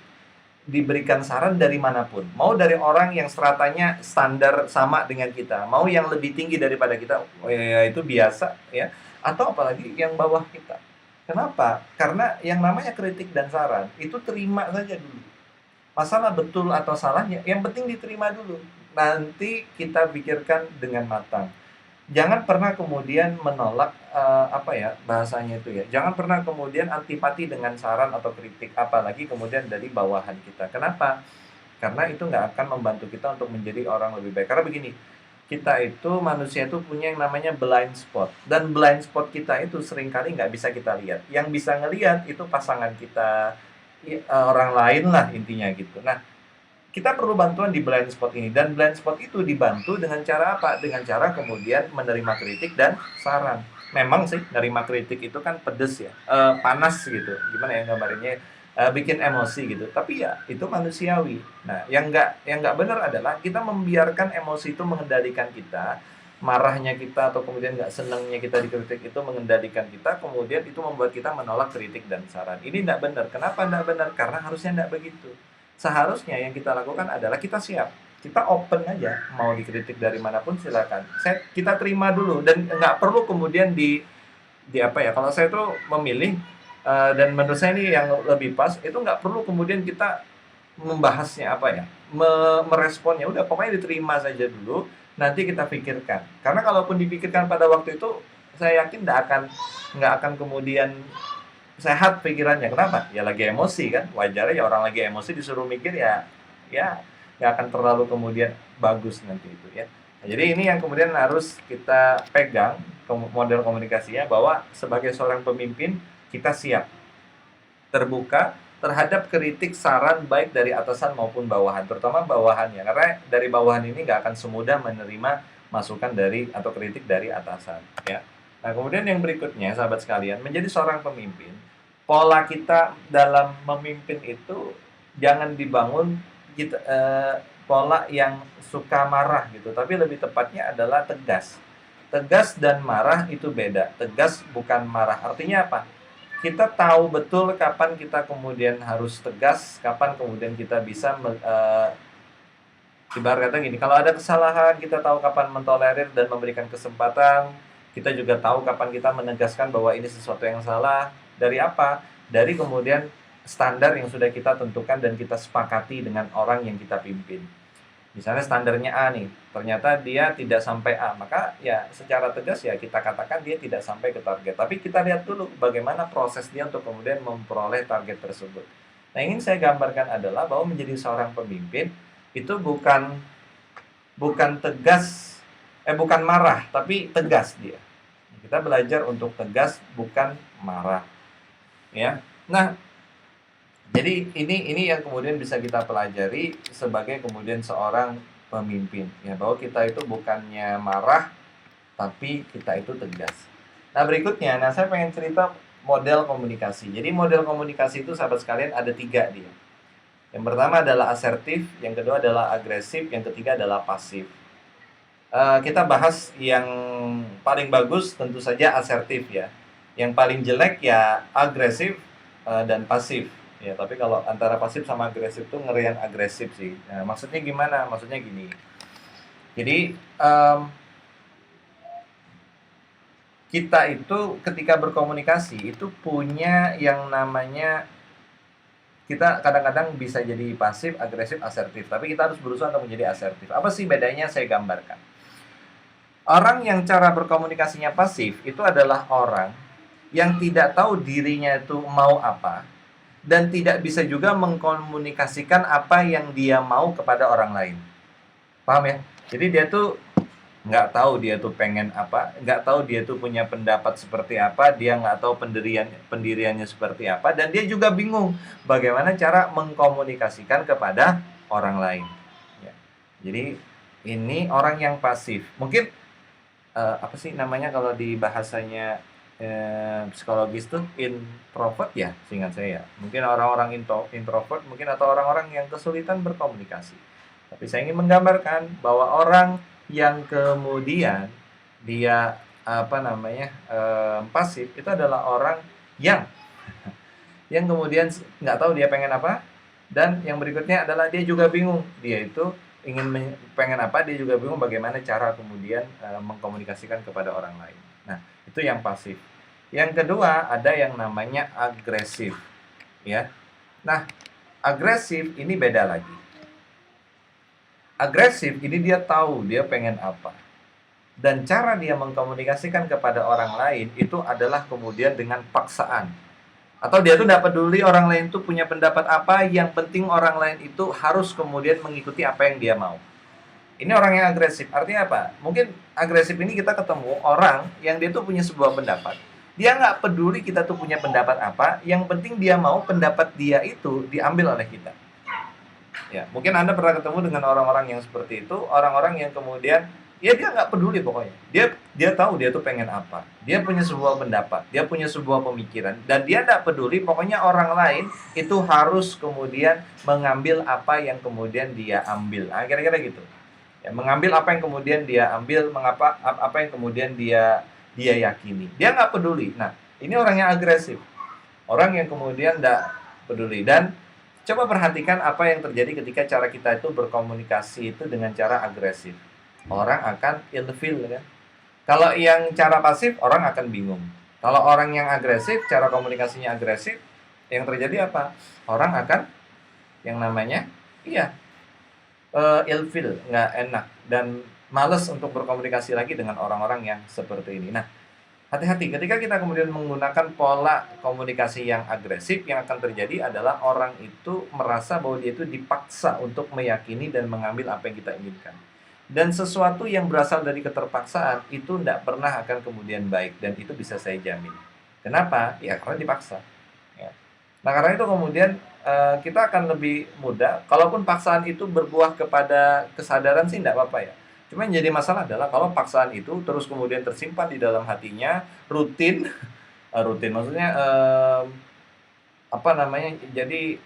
diberikan saran dari manapun. Mau dari orang yang stratanya standar sama dengan kita, mau yang lebih tinggi daripada kita, oh ya itu biasa ya, atau apalagi yang bawah kita. Kenapa? Karena yang namanya kritik dan saran itu terima saja dulu. Masalah betul atau salahnya, yang penting diterima dulu. Nanti kita pikirkan dengan matang. Jangan pernah kemudian menolak, bahasanya itu ya, jangan pernah kemudian antipati dengan saran atau kritik, apalagi kemudian dari bawahan kita. Kenapa? Karena itu nggak akan membantu kita untuk menjadi orang lebih baik. Karena begini, kita itu manusia itu punya yang namanya blind spot, dan blind spot kita itu seringkali nggak bisa kita lihat. Yang bisa ngelihat itu pasangan kita, orang lain lah intinya gitu. Nah, kita perlu bantuan di blind spot ini, dan blind spot itu dibantu dengan cara apa? Dengan cara kemudian menerima kritik dan saran. Memang sih nerima kritik itu kan pedes ya, panas gitu. Gimana ya gambarnya? Bikin emosi gitu. Tapi ya itu manusiawi. Nah, yang nggak benar adalah kita membiarkan emosi itu mengendalikan kita, marahnya kita atau kemudian nggak senangnya kita dikritik itu mengendalikan kita, kemudian itu membuat kita menolak kritik dan saran. Ini nggak benar. Kenapa nggak benar? Karena harusnya nggak begitu. Seharusnya yang kita lakukan adalah kita siap, kita open aja, mau dikritik dari manapun silakan. Kita terima dulu dan nggak perlu kemudian di apa ya? Kalau saya tuh memilih dan menurut saya ini yang lebih pas itu nggak perlu kemudian kita membahasnya apa ya, meresponnya, udah pokoknya diterima saja dulu, nanti kita pikirkan. Karena kalaupun dipikirkan pada waktu itu, saya yakin nggak akan kemudian sehat pikirannya. Kenapa? Ya lagi emosi kan, wajar ya orang lagi emosi disuruh mikir ya nggak akan terlalu kemudian bagus nanti itu ya. Nah, jadi ini yang kemudian harus kita pegang model komunikasinya, bahwa sebagai seorang pemimpin kita siap terbuka terhadap kritik saran baik dari atasan maupun bawahan, terutama bawahannya, karena dari bawahan ini nggak akan semudah menerima masukan dari atau kritik dari atasan ya. Nah kemudian yang berikutnya sahabat sekalian, menjadi seorang pemimpin, pola kita dalam memimpin itu jangan dibangun kita, pola yang suka marah gitu, tapi lebih tepatnya adalah tegas. Tegas dan marah itu beda. Tegas bukan marah. Artinya apa? Kita tahu betul kapan kita kemudian harus tegas, kapan kemudian kita bisa ibarat kata gini, kalau ada kesalahan kita tahu kapan mentolerir dan memberikan kesempatan. Kita juga tahu kapan kita menegaskan bahwa ini sesuatu yang salah. Dari apa? Dari kemudian standar yang sudah kita tentukan dan kita sepakati dengan orang yang kita pimpin. Misalnya standarnya A nih, ternyata dia tidak sampai A, maka ya secara tegas ya kita katakan dia tidak sampai ke target. Tapi kita lihat dulu bagaimana proses dia untuk kemudian memperoleh target tersebut. Nah, ingin saya gambarkan adalah bahwa menjadi seorang pemimpin itu bukan tegas, bukan marah, tapi tegas dia. Kita belajar untuk tegas, bukan marah. Ya. Nah, jadi ini yang kemudian bisa kita pelajari sebagai kemudian seorang pemimpin ya, bahwa kita itu bukannya marah tapi kita itu tegas. Nah berikutnya, saya pengen cerita model komunikasi. Jadi model komunikasi itu sahabat sekalian ada 3 dia. Yang pertama adalah asertif, yang kedua adalah agresif, yang ketiga adalah pasif. Kita bahas yang paling bagus tentu saja asertif ya. Yang paling jelek ya agresif dan pasif. Ya, tapi kalau antara pasif sama agresif tuh ngeri yang agresif sih. Nah, maksudnya gimana? Maksudnya gini. Jadi kita itu ketika berkomunikasi itu punya yang namanya, kita kadang-kadang bisa jadi pasif, agresif, asertif. Tapi kita harus berusaha untuk menjadi asertif. Apa sih bedanya? Saya gambarkan. Orang yang cara berkomunikasinya pasif itu adalah orang yang tidak tahu dirinya itu mau apa, dan tidak bisa juga mengkomunikasikan apa yang dia mau kepada orang lain. Paham ya? Jadi dia tuh nggak tahu dia tuh pengen apa, nggak tahu dia tuh punya pendapat seperti apa, dia nggak tahu pendiriannya seperti apa, dan dia juga bingung bagaimana cara mengkomunikasikan kepada orang lain. Ya. Jadi ini orang yang pasif. Mungkin apa sih namanya kalau di bahasanya psikologis tuh introvert ya, seingat saya. Mungkin orang-orang introvert mungkin, atau orang-orang yang kesulitan berkomunikasi. Tapi saya ingin menggambarkan bahwa orang yang kemudian dia pasif itu adalah orang yang kemudian nggak tahu dia pengen apa, dan yang berikutnya adalah dia juga bingung dia itu pengen apa, dia juga bingung bagaimana cara kemudian mengkomunikasikan kepada orang lain. Nah, itu yang pasif. Yang kedua ada yang namanya agresif ya. Nah, agresif ini beda lagi. Agresif ini dia tahu dia pengen apa, dan cara dia mengkomunikasikan kepada orang lain itu adalah kemudian dengan paksaan. Atau dia tuh tidak peduli orang lain tuh punya pendapat apa, yang penting orang lain itu harus kemudian mengikuti apa yang dia mau. Ini orang yang agresif. Artinya apa? Mungkin agresif ini kita ketemu orang yang dia tuh punya sebuah pendapat. Dia nggak peduli kita tuh punya pendapat apa, yang penting dia mau pendapat dia itu diambil oleh kita. Ya, mungkin Anda pernah ketemu dengan orang-orang yang seperti itu, orang-orang yang kemudian ya dia nggak peduli pokoknya. Dia tahu dia tuh pengen apa. Dia punya sebuah pendapat, dia punya sebuah pemikiran, dan dia nggak peduli pokoknya orang lain itu harus kemudian mengambil apa yang kemudian dia ambil. Nah, kira-kira gitu. Ya, mengambil apa yang kemudian dia ambil, apa yang kemudian dia yakini. Dia nggak peduli. Nah, ini orang yang agresif. Orang yang kemudian nggak peduli. Dan coba perhatikan apa yang terjadi ketika cara kita itu berkomunikasi itu dengan cara agresif. Orang akan ilfil kan. Kalau yang cara pasif, orang akan bingung. Kalau orang yang agresif, cara komunikasinya agresif, yang terjadi apa? Orang akan yang namanya, iya, ilfil, nggak enak, dan males untuk berkomunikasi lagi dengan orang-orang yang seperti ini. Nah, hati-hati ketika kita kemudian menggunakan pola komunikasi yang agresif, yang akan terjadi adalah orang itu merasa bahwa dia itu dipaksa untuk meyakini dan mengambil apa yang kita inginkan. Dan sesuatu yang berasal dari keterpaksaan itu tidak pernah akan kemudian baik, dan itu bisa saya jamin. Kenapa? Ya karena dipaksa. Ya. Nah, karena itu kemudian kita akan lebih mudah, kalaupun paksaan itu berbuah kepada kesadaran sih tidak apa-apa ya. Cuma yang jadi masalah adalah kalau paksaan itu terus kemudian tersimpan di dalam hatinya, rutin, rutin maksudnya apa namanya, jadi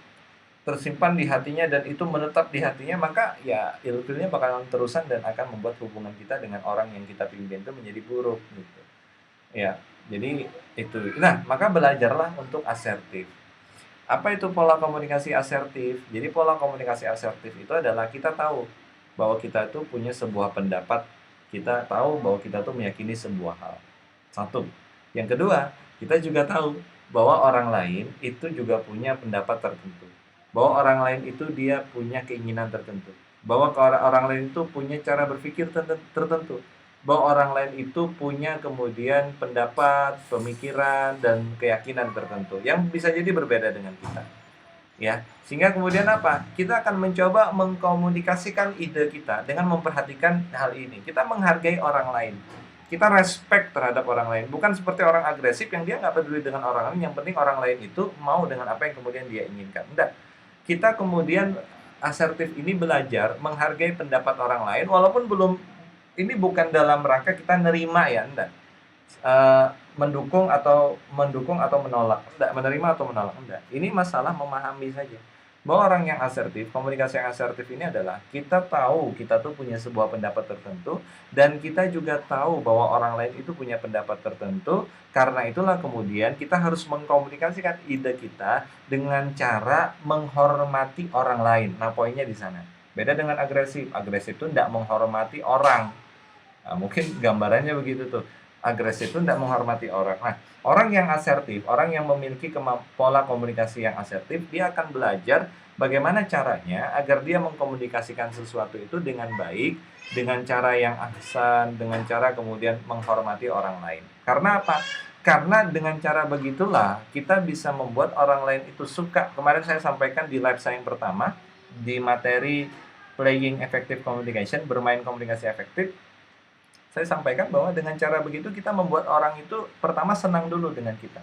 tersimpan di hatinya dan itu menetap di hatinya, maka ya ilfilnya bakalan terusan dan akan membuat hubungan kita dengan orang yang kita pimpin itu menjadi buruk gitu. Ya, jadi itu. Nah, maka belajarlah untuk asertif. Apa itu pola komunikasi asertif? Jadi pola komunikasi asertif itu adalah kita tahu bahwa kita itu punya sebuah pendapat, kita tahu bahwa kita tuh meyakini sebuah hal. Satu. Yang kedua, kita juga tahu bahwa orang lain itu juga punya pendapat tertentu. Bahwa orang lain itu dia punya keinginan tertentu. Bahwa orang lain itu punya cara berpikir tertentu. Bahwa orang lain itu punya kemudian pendapat, pemikiran, dan keyakinan tertentu yang bisa jadi berbeda dengan kita. Ya, sehingga kemudian apa? Kita akan mencoba mengkomunikasikan ide kita dengan memperhatikan hal ini. Kita menghargai orang lain. Kita respect terhadap orang lain. Bukan seperti orang agresif yang dia nggak peduli dengan orang lain. Yang penting orang lain itu mau dengan apa yang kemudian dia inginkan. Enggak. Kita kemudian asertif ini belajar menghargai pendapat orang lain walaupun belum, ini bukan dalam rangka kita nerima ya, enggak. Mendukung atau menolak, enggak, menerima atau menolak, enggak. Ini masalah memahami saja. Bahwa orang yang asertif, komunikasi yang asertif ini adalah kita tahu kita tuh punya sebuah pendapat tertentu dan kita juga tahu bahwa orang lain itu punya pendapat tertentu. Karena itulah kemudian kita harus mengkomunikasikan ide kita dengan cara menghormati orang lain. Nah, poinnya di sana. Beda dengan agresif. Agresif itu tidak menghormati orang. Nah, mungkin gambarannya begitu tuh. Agresif itu tidak menghormati orang. Nah, orang yang asertif, orang yang memiliki pola komunikasi yang asertif, dia akan belajar bagaimana caranya agar dia mengkomunikasikan sesuatu itu dengan baik, dengan cara yang ahsan, dengan cara kemudian menghormati orang lain. Karena apa? Karena dengan cara begitulah kita bisa membuat orang lain itu suka. Kemarin saya sampaikan di live saya yang pertama, di materi Playing Effective Communication, bermain komunikasi efektif, saya sampaikan bahwa dengan cara begitu kita membuat orang itu pertama senang dulu dengan kita.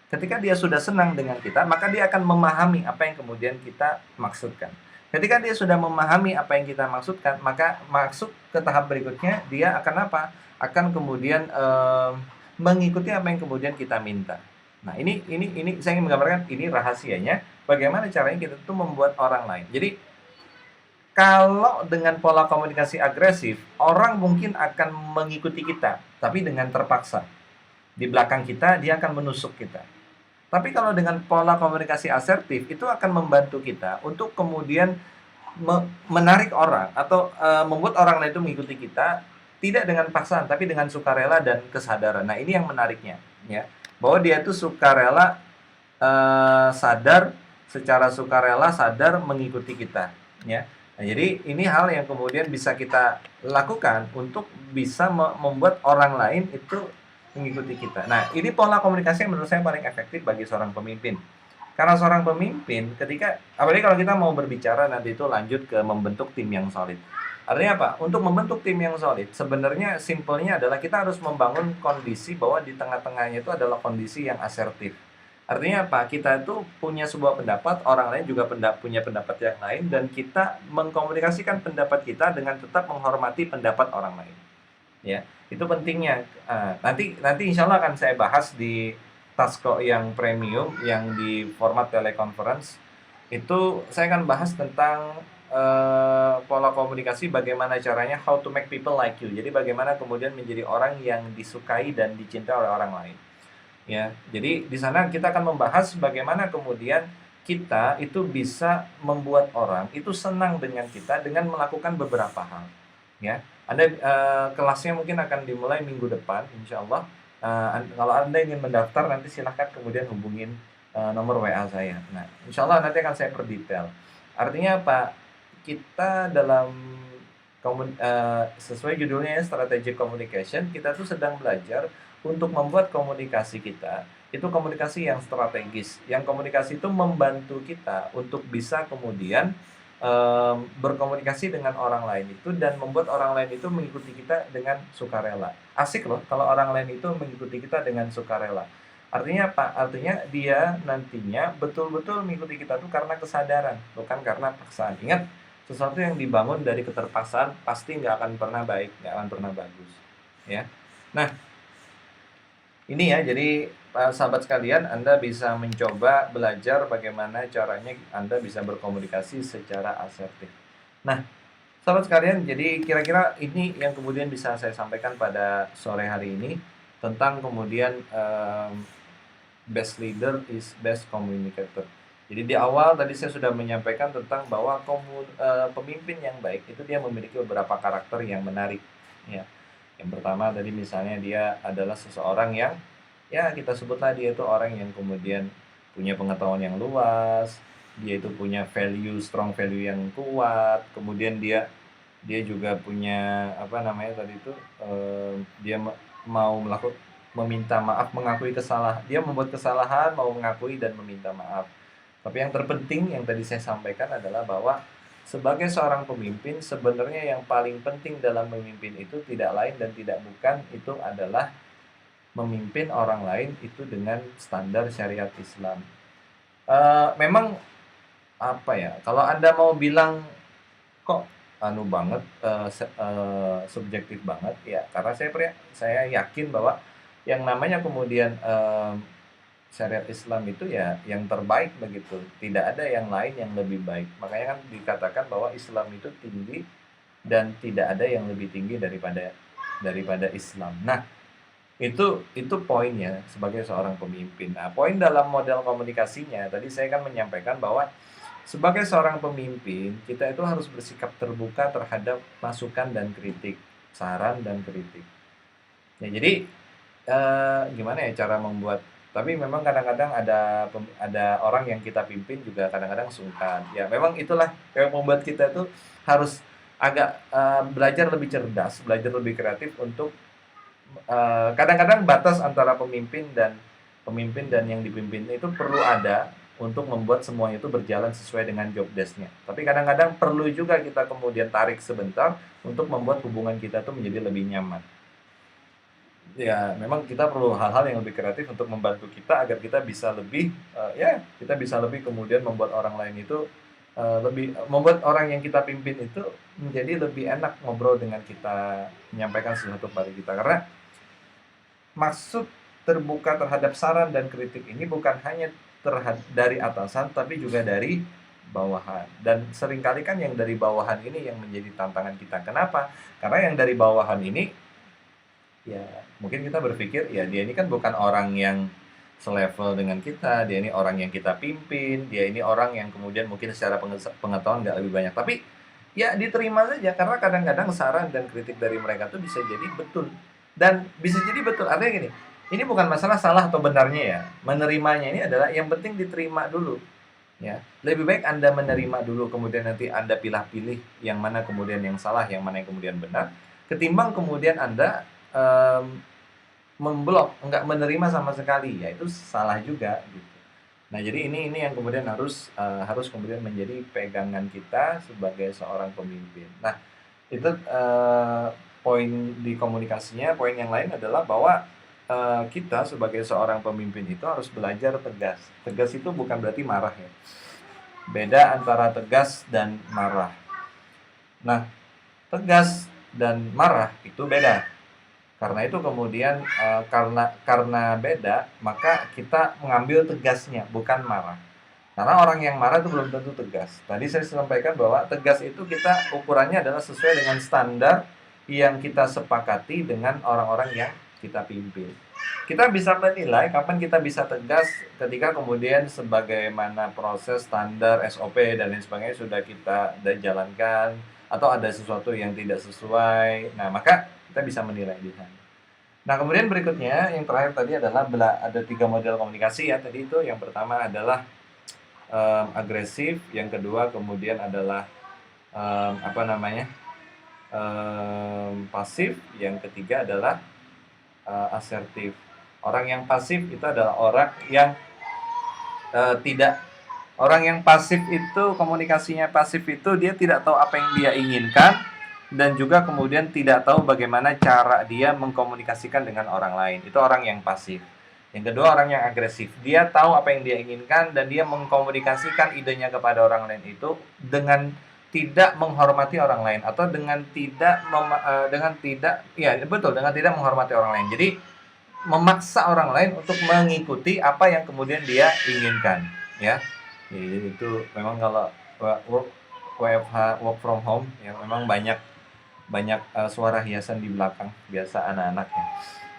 Ketika dia sudah senang dengan kita, maka dia akan memahami apa yang kemudian kita maksudkan. Ketika dia sudah memahami apa yang kita maksudkan, maka masuk ke tahap berikutnya, dia akan apa? Akan kemudian mengikuti apa yang kemudian kita minta. Nah, ini saya ingin menggambarkan, ini rahasianya bagaimana caranya kita tuh membuat orang lain. Jadi kalau dengan pola komunikasi agresif, orang mungkin akan mengikuti kita, tapi dengan terpaksa. Di belakang kita, dia akan menusuk kita. Tapi kalau dengan pola komunikasi asertif, itu akan membantu kita untuk kemudian menarik orang atau membuat orang lain itu mengikuti kita, tidak dengan paksaan, tapi dengan sukarela dan kesadaran. Nah, ini yang menariknya, ya, bahwa dia itu sukarela, sadar, secara sukarela sadar mengikuti kita, ya. Nah, jadi ini hal yang kemudian bisa kita lakukan untuk bisa membuat orang lain itu mengikuti kita. Nah, ini pola komunikasi yang menurut saya paling efektif bagi seorang pemimpin. Karena seorang pemimpin ketika, apalagi kalau kita mau berbicara nanti itu lanjut ke membentuk tim yang solid. Artinya apa? Untuk membentuk tim yang solid, sebenarnya simpelnya adalah kita harus membangun kondisi bahwa di tengah-tengahnya itu adalah kondisi yang asertif. Artinya apa? Kita itu punya sebuah pendapat, orang lain juga punya pendapat yang lain, dan kita mengkomunikasikan pendapat kita dengan tetap menghormati pendapat orang lain. Ya, itu pentingnya. Nanti insya Allah akan saya bahas di Tasko yang premium, yang di format teleconference. Itu saya akan bahas tentang pola komunikasi bagaimana caranya how to make people like you. Jadi bagaimana kemudian menjadi orang yang disukai dan dicintai oleh orang lain. Ya, jadi di sana kita akan membahas bagaimana kemudian kita itu bisa membuat orang itu senang dengan kita dengan melakukan beberapa hal, ya. Anda, kelasnya mungkin akan dimulai minggu depan insyaallah, kalau Anda ingin mendaftar nanti silahkan kemudian hubungin, nomor WA saya. Nah, insyaallah nanti akan saya perdetail. Artinya apa? Kita dalam sesuai judulnya ya, strategic communication, kita tuh sedang belajar untuk membuat komunikasi kita, itu komunikasi yang strategis. Yang komunikasi itu membantu kita untuk bisa kemudian, berkomunikasi dengan orang lain itu dan membuat orang lain itu mengikuti kita dengan sukarela. Asik loh kalau orang lain itu mengikuti kita dengan sukarela. Artinya apa? Artinya dia nantinya betul-betul mengikuti kita tuh karena kesadaran, bukan karena paksaan. Ingat, sesuatu yang dibangun dari keterpaksaan pasti nggak akan pernah baik, nggak akan pernah bagus, ya. Nah, ini ya, jadi sahabat sekalian, Anda bisa mencoba belajar bagaimana caranya Anda bisa berkomunikasi secara asertif. Nah, sahabat sekalian, jadi kira-kira ini yang kemudian bisa saya sampaikan pada sore hari ini tentang kemudian best leader is best communicator. Jadi di awal tadi saya sudah menyampaikan tentang bahwa pemimpin yang baik itu dia memiliki beberapa karakter yang menarik, ya. Yang pertama tadi misalnya dia adalah seseorang yang, ya kita sebutlah dia itu orang yang kemudian punya pengetahuan yang luas, dia itu punya value, strong value yang kuat, kemudian dia dia juga punya apa namanya tadi itu, dia mau meminta maaf, mengakui kesalahan, dia membuat kesalahan, mau mengakui dan meminta maaf. Tapi yang terpenting yang tadi saya sampaikan adalah bahwa sebagai seorang pemimpin, sebenarnya yang paling penting dalam memimpin itu tidak lain dan tidak bukan itu adalah memimpin orang lain itu dengan standar syariat Islam. Memang apa ya, kalau Anda mau bilang kok anu banget, subjektif banget, ya karena saya yakin bahwa yang namanya kemudian, syariat Islam itu ya yang terbaik begitu, tidak ada yang lain yang lebih baik. Makanya kan dikatakan bahwa Islam itu tinggi dan tidak ada yang lebih tinggi daripada daripada Islam. Nah, itu poinnya sebagai seorang pemimpin. Nah, poin dalam model komunikasinya tadi saya kan menyampaikan bahwa sebagai seorang pemimpin, kita itu harus bersikap terbuka terhadap masukan dan kritik, saran dan kritik. Ya, jadi gimana ya cara membuat, tapi memang kadang-kadang ada orang yang kita pimpin juga kadang-kadang sungkan. Ya memang itulah yang membuat kita tuh harus agak, belajar lebih cerdas, belajar lebih kreatif untuk, kadang-kadang batas antara pemimpin dan yang dipimpin itu perlu ada untuk membuat semuanya itu berjalan sesuai dengan job desk-nya. Tapi kadang-kadang perlu juga kita kemudian tarik sebentar untuk membuat hubungan kita tuh menjadi lebih nyaman. Ya, memang kita perlu hal-hal yang lebih kreatif untuk membantu kita agar kita bisa lebih, ya kita bisa lebih kemudian membuat orang lain itu, membuat orang yang kita pimpin itu menjadi lebih enak ngobrol dengan kita, menyampaikan sesuatu pada kita. Karena maksud terbuka terhadap saran dan kritik ini bukan hanya dari atasan, tapi juga dari bawahan. Dan seringkali kan yang dari bawahan ini yang menjadi tantangan kita. Kenapa? Karena yang dari bawahan ini, ya, mungkin kita berpikir, ya dia ini kan bukan orang yang selevel dengan kita, dia ini orang yang kita pimpin, dia ini orang yang kemudian mungkin secara pengetahuan nggak lebih banyak. Tapi, ya diterima saja, karena kadang-kadang saran dan kritik dari mereka tuh bisa jadi betul. Dan bisa jadi betul, artinya gini, ini bukan masalah salah atau benarnya ya, menerimanya ini adalah yang penting diterima dulu, ya. Lebih baik Anda menerima dulu, kemudian nanti Anda pilih-pilih yang mana kemudian yang salah, yang mana yang kemudian benar, ketimbang kemudian Anda memblok, nggak menerima sama sekali, ya itu salah juga gitu. Nah, jadi ini yang kemudian harus kemudian menjadi pegangan kita sebagai seorang pemimpin. Nah, itu, poin di komunikasinya. Poin yang lain adalah bahwa, kita sebagai seorang pemimpin itu harus belajar tegas. Tegas itu bukan berarti marah ya, beda antara tegas dan marah. Nah, tegas dan marah itu beda. Karena itu kemudian, karena beda, maka kita mengambil tegasnya, bukan marah. Karena orang yang marah itu belum tentu tegas. Tadi saya sampaikan bahwa tegas itu kita ukurannya adalah sesuai dengan standar yang kita sepakati dengan orang-orang yang kita pimpin. Kita bisa menilai kapan kita bisa tegas ketika kemudian sebagaimana proses standar SOP dan lain sebagainya sudah kita jalankan atau ada sesuatu yang tidak sesuai. Nah, maka kita bisa menilai di sana. Nah, kemudian berikutnya yang terakhir tadi adalah ada 3 model komunikasi ya. Tadi itu yang pertama adalah agresif, yang kedua kemudian adalah apa namanya, pasif, yang ketiga adalah asertif. Orang yang pasif itu adalah orang yang tidak orang yang pasif itu komunikasinya pasif itu dia tidak tahu apa yang dia inginkan dan juga kemudian tidak tahu bagaimana cara dia mengkomunikasikan dengan orang lain. Itu orang yang pasif. Yang kedua orang yang agresif. Dia tahu apa yang dia inginkan dan dia mengkomunikasikan idenya kepada orang lain itu dengan tidak menghormati orang lain atau dengan tidak menghormati orang lain. Jadi memaksa orang lain untuk mengikuti apa yang kemudian dia inginkan, ya. Jadi itu memang kalau work WFH, work from home, ya memang banyak banyak suara hiasan di belakang, biasa anak-anak ya.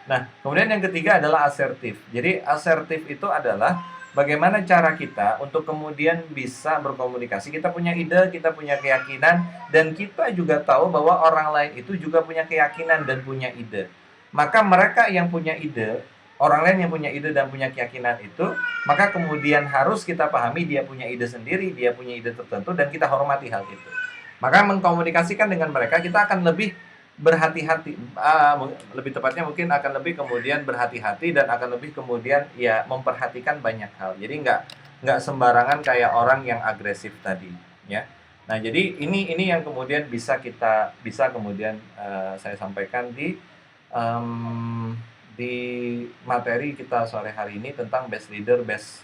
Nah, kemudian yang ketiga adalah asertif. Jadi asertif itu adalah bagaimana cara kita untuk kemudian bisa berkomunikasi. Kita punya ide, kita punya keyakinan, dan kita juga tahu bahwa orang lain itu juga punya keyakinan dan punya ide. Maka mereka yang punya ide, orang lain yang punya ide dan punya keyakinan itu, maka kemudian harus kita pahami dia punya ide sendiri, dia punya ide tertentu, dan kita hormati hal itu. Maka mengkomunikasikan dengan mereka, kita akan lebih berhati-hati, lebih tepatnya mungkin akan lebih kemudian berhati-hati dan akan lebih kemudian ya memperhatikan banyak hal. Jadi nggak sembarangan kayak orang yang agresif tadi, ya. Nah, jadi ini yang kemudian bisa kemudian saya sampaikan di materi kita sore hari ini tentang best leader, best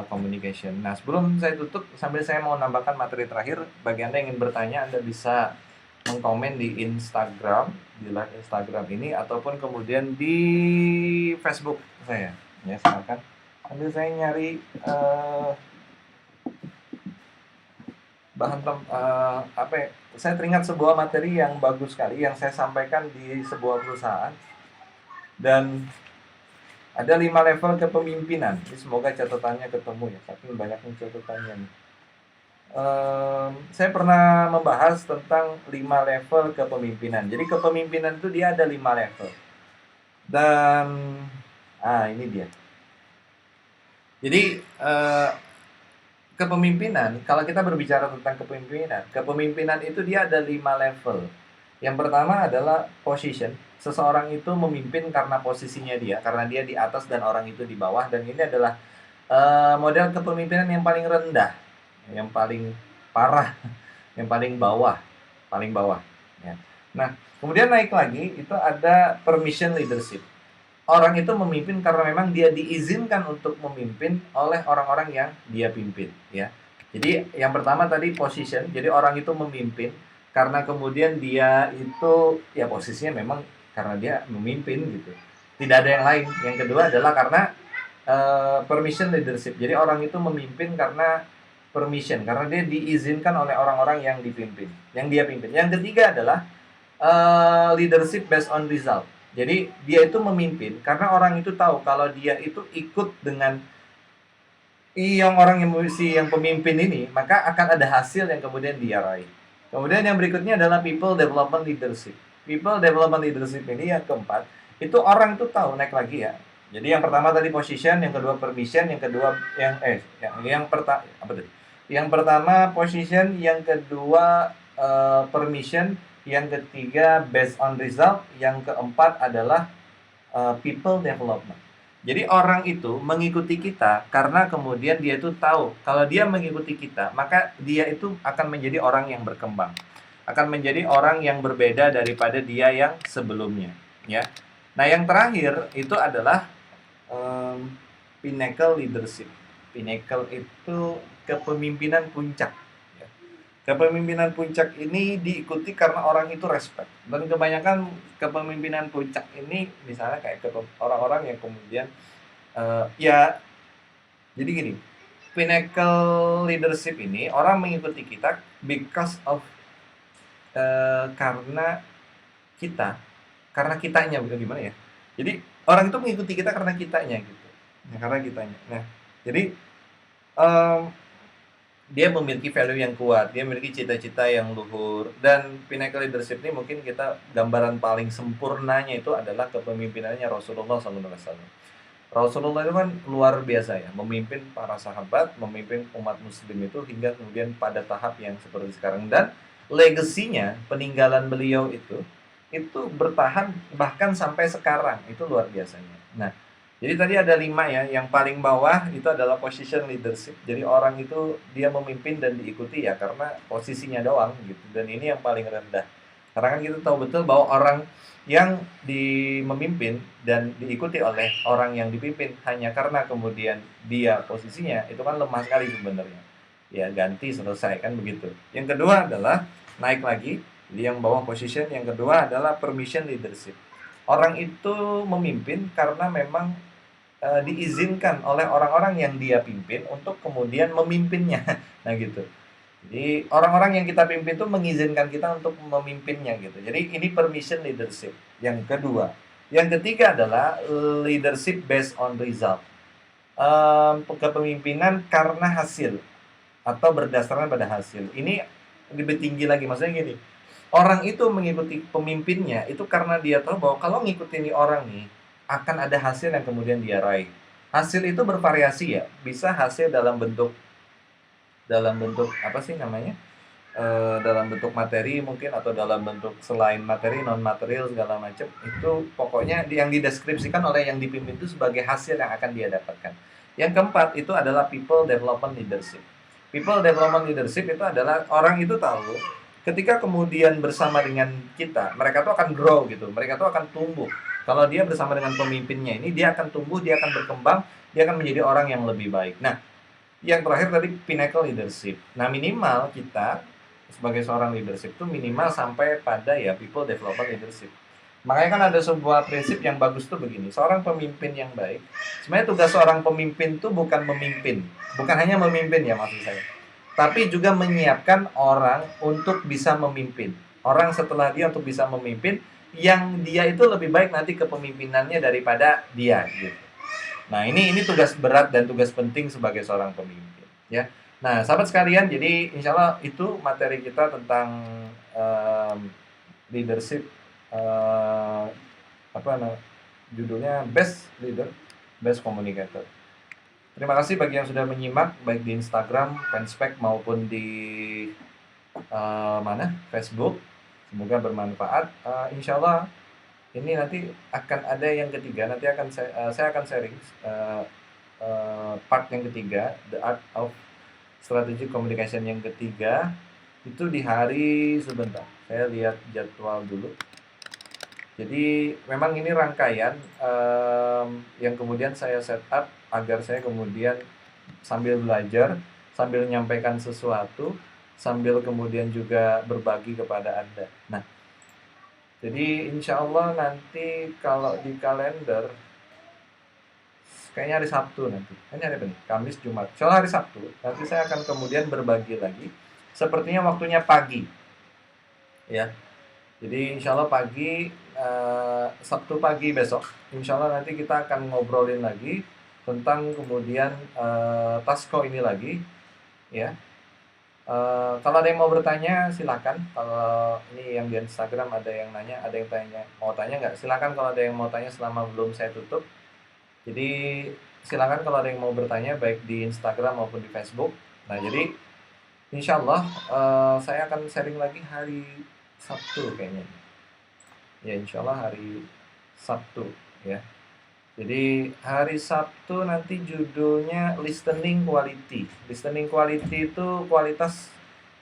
communication. Nah, sebelum saya tutup, sambil saya mau nambahkan materi terakhir, bagi Anda yang ingin bertanya, Anda bisa mengkomen di Instagram, di live Instagram ini, ataupun kemudian di Facebook saya. Ya, silakan. Sambil saya nyari apa ya, saya teringat sebuah materi yang bagus sekali yang saya sampaikan di sebuah perusahaan, dan ada 5 level kepemimpinan. Ini semoga catatannya ketemu ya, saking banyaknya catatannya nih. Saya pernah membahas tentang 5 level kepemimpinan. Jadi kepemimpinan itu dia ada 5 level. Dan ini dia. Jadi kepemimpinan, kalau kita berbicara tentang kepemimpinan itu dia ada 5 level. Yang pertama adalah position. Seseorang itu memimpin karena posisinya dia, karena dia di atas dan orang itu di bawah, dan ini adalah model kepemimpinan yang paling rendah, yang paling parah, yang paling bawah, ya. Nah, kemudian naik lagi itu ada permission leadership. Orang itu memimpin karena memang dia diizinkan untuk memimpin oleh orang-orang yang dia pimpin, ya. Jadi yang pertama tadi position, jadi orang itu memimpin karena kemudian dia itu ya posisinya memang karena dia memimpin gitu. Tidak ada yang lain. Yang kedua adalah karena permission leadership. Jadi orang itu memimpin karena permission, karena dia diizinkan oleh orang-orang yang dipimpin, yang dia pimpin. Yang ketiga adalah leadership based on result. Jadi dia itu memimpin karena orang itu tahu kalau dia itu ikut dengan yang pemimpin ini, maka akan ada hasil yang kemudian dia raih. Kemudian yang berikutnya adalah people development leadership. People development leadership ini yang keempat, itu orang itu tahu, naik lagi ya. Jadi yang pertama tadi position, yang kedua permission, yang kedua yang pertama position, yang kedua permission, yang ketiga based on result, yang keempat adalah people development. Jadi orang itu mengikuti kita karena kemudian dia itu tahu kalau dia mengikuti kita, maka dia itu akan menjadi orang yang berkembang, akan menjadi orang yang berbeda daripada dia yang sebelumnya, ya. Nah, yang terakhir itu adalah pinnacle leadership. Pinnacle itu kepemimpinan puncak. Kepemimpinan puncak ini diikuti karena orang itu respect. Dan kebanyakan kepemimpinan puncak ini misalnya kayak orang-orang yang kemudian ya jadi gini, Pinnacle leadership ini orang mengikuti kita because of karena kita, karena kitanya, bukan gimana ya? Jadi orang itu mengikuti kita karena kitanya gitu. Nah, karena kitanya. Nah, jadi em, dia memiliki value yang kuat, dia memiliki cita-cita yang luhur, dan pinnacle leadership ini mungkin kita gambaran paling sempurnanya itu adalah kepemimpinannya Rasulullah SAW. Rasulullah itu kan luar biasa ya, memimpin para sahabat, memimpin umat muslim itu hingga kemudian pada tahap yang seperti sekarang, dan legasinya, peninggalan beliau itu bertahan bahkan sampai sekarang, itu luar biasanya. Nah, jadi tadi ada 5 ya, yang paling bawah itu adalah position leadership. Jadi orang itu dia memimpin dan diikuti ya karena posisinya doang gitu, dan ini yang paling rendah. Karena kan kita tahu betul bahwa orang yang memimpin dan diikuti oleh orang yang dipimpin hanya karena kemudian dia posisinya, itu kan lemah sekali sebenarnya. Ya ganti, selesai, kan begitu. Yang kedua adalah naik lagi, jadi yang bawah position. Yang kedua adalah permission leadership. Orang itu memimpin karena memang diizinkan oleh orang-orang yang dia pimpin untuk kemudian memimpinnya. Nah gitu. Jadi orang-orang yang kita pimpin itu mengizinkan kita untuk memimpinnya gitu. Jadi ini permission leadership. Yang kedua. Yang ketiga adalah leadership based on result. Kepemimpinan karena hasil atau berdasarkan pada hasil. Ini lebih tinggi lagi, maksudnya gini. Orang itu mengikuti pemimpinnya itu karena dia tahu bahwa kalau ngikutin nih orang nih akan ada hasil yang kemudian dia raih. Hasil itu bervariasi ya. Bisa hasil dalam bentuk apa sih namanya? Dalam bentuk materi mungkin, atau dalam bentuk selain materi, non material segala macam. Itu pokoknya yang dideskripsikan oleh yang dipimpin itu sebagai hasil yang akan dia dapatkan. Yang keempat itu adalah people development leadership. People development leadership itu adalah orang itu tahu ketika kemudian bersama dengan kita, mereka tuh akan grow gitu, mereka tuh akan tumbuh. Kalau dia bersama dengan pemimpinnya ini, dia akan tumbuh, dia akan berkembang, dia akan menjadi orang yang lebih baik. Nah, yang terakhir tadi pinnacle leadership. Nah, minimal kita sebagai seorang leadership itu minimal sampai pada ya people development leadership. Makanya kan ada sebuah prinsip yang bagus tuh begini, seorang pemimpin yang baik, sebenarnya tugas seorang pemimpin tuh bukan memimpin, bukan hanya memimpin ya maksud saya, tapi juga menyiapkan orang untuk bisa memimpin. Orang setelah dia untuk bisa memimpin, yang dia itu lebih baik nanti kepemimpinannya daripada dia gitu. Nah, ini tugas berat dan tugas penting sebagai seorang pemimpin ya. Nah, sahabat sekalian, jadi insya Allah itu materi kita tentang leadership, apa namanya, judulnya Best Leader, Best Communicator. Terima kasih bagi yang sudah menyimak baik di Instagram, Fanspage maupun di Facebook. Semoga bermanfaat. Insya Allah ini nanti akan ada yang ketiga. Nanti akan saya akan sharing part yang ketiga, The Art of Strategic Communication yang ketiga, itu di hari sebentar. Saya lihat jadwal dulu. Jadi memang ini rangkaian yang kemudian saya set up agar saya kemudian sambil belajar, sambil menyampaikan sesuatu, sambil kemudian juga berbagi kepada Anda. Nah, jadi insya Allah nanti kalau di kalender kayaknya hari Sabtu nanti. Ini hari apa nih? Kamis, Jumat. Soal hari Sabtu, nanti saya akan kemudian berbagi lagi. Sepertinya waktunya pagi. Ya. Jadi insya Allah pagi, Sabtu pagi besok, insya Allah nanti kita akan ngobrolin lagi tentang kemudian Tasko ini lagi. Ya. Kalau ada yang mau bertanya silakan. Kalau ini yang di Instagram ada yang nanya, ada yang mau tanya nggak? Silakan kalau ada yang mau tanya selama belum saya tutup. Jadi silakan kalau ada yang mau bertanya baik di Instagram maupun di Facebook. Nah, jadi insya Allah saya akan sharing lagi hari Sabtu kayaknya. Ya, insya Allah hari Sabtu ya. Jadi hari Sabtu nanti judulnya listening quality. Listening quality itu kualitas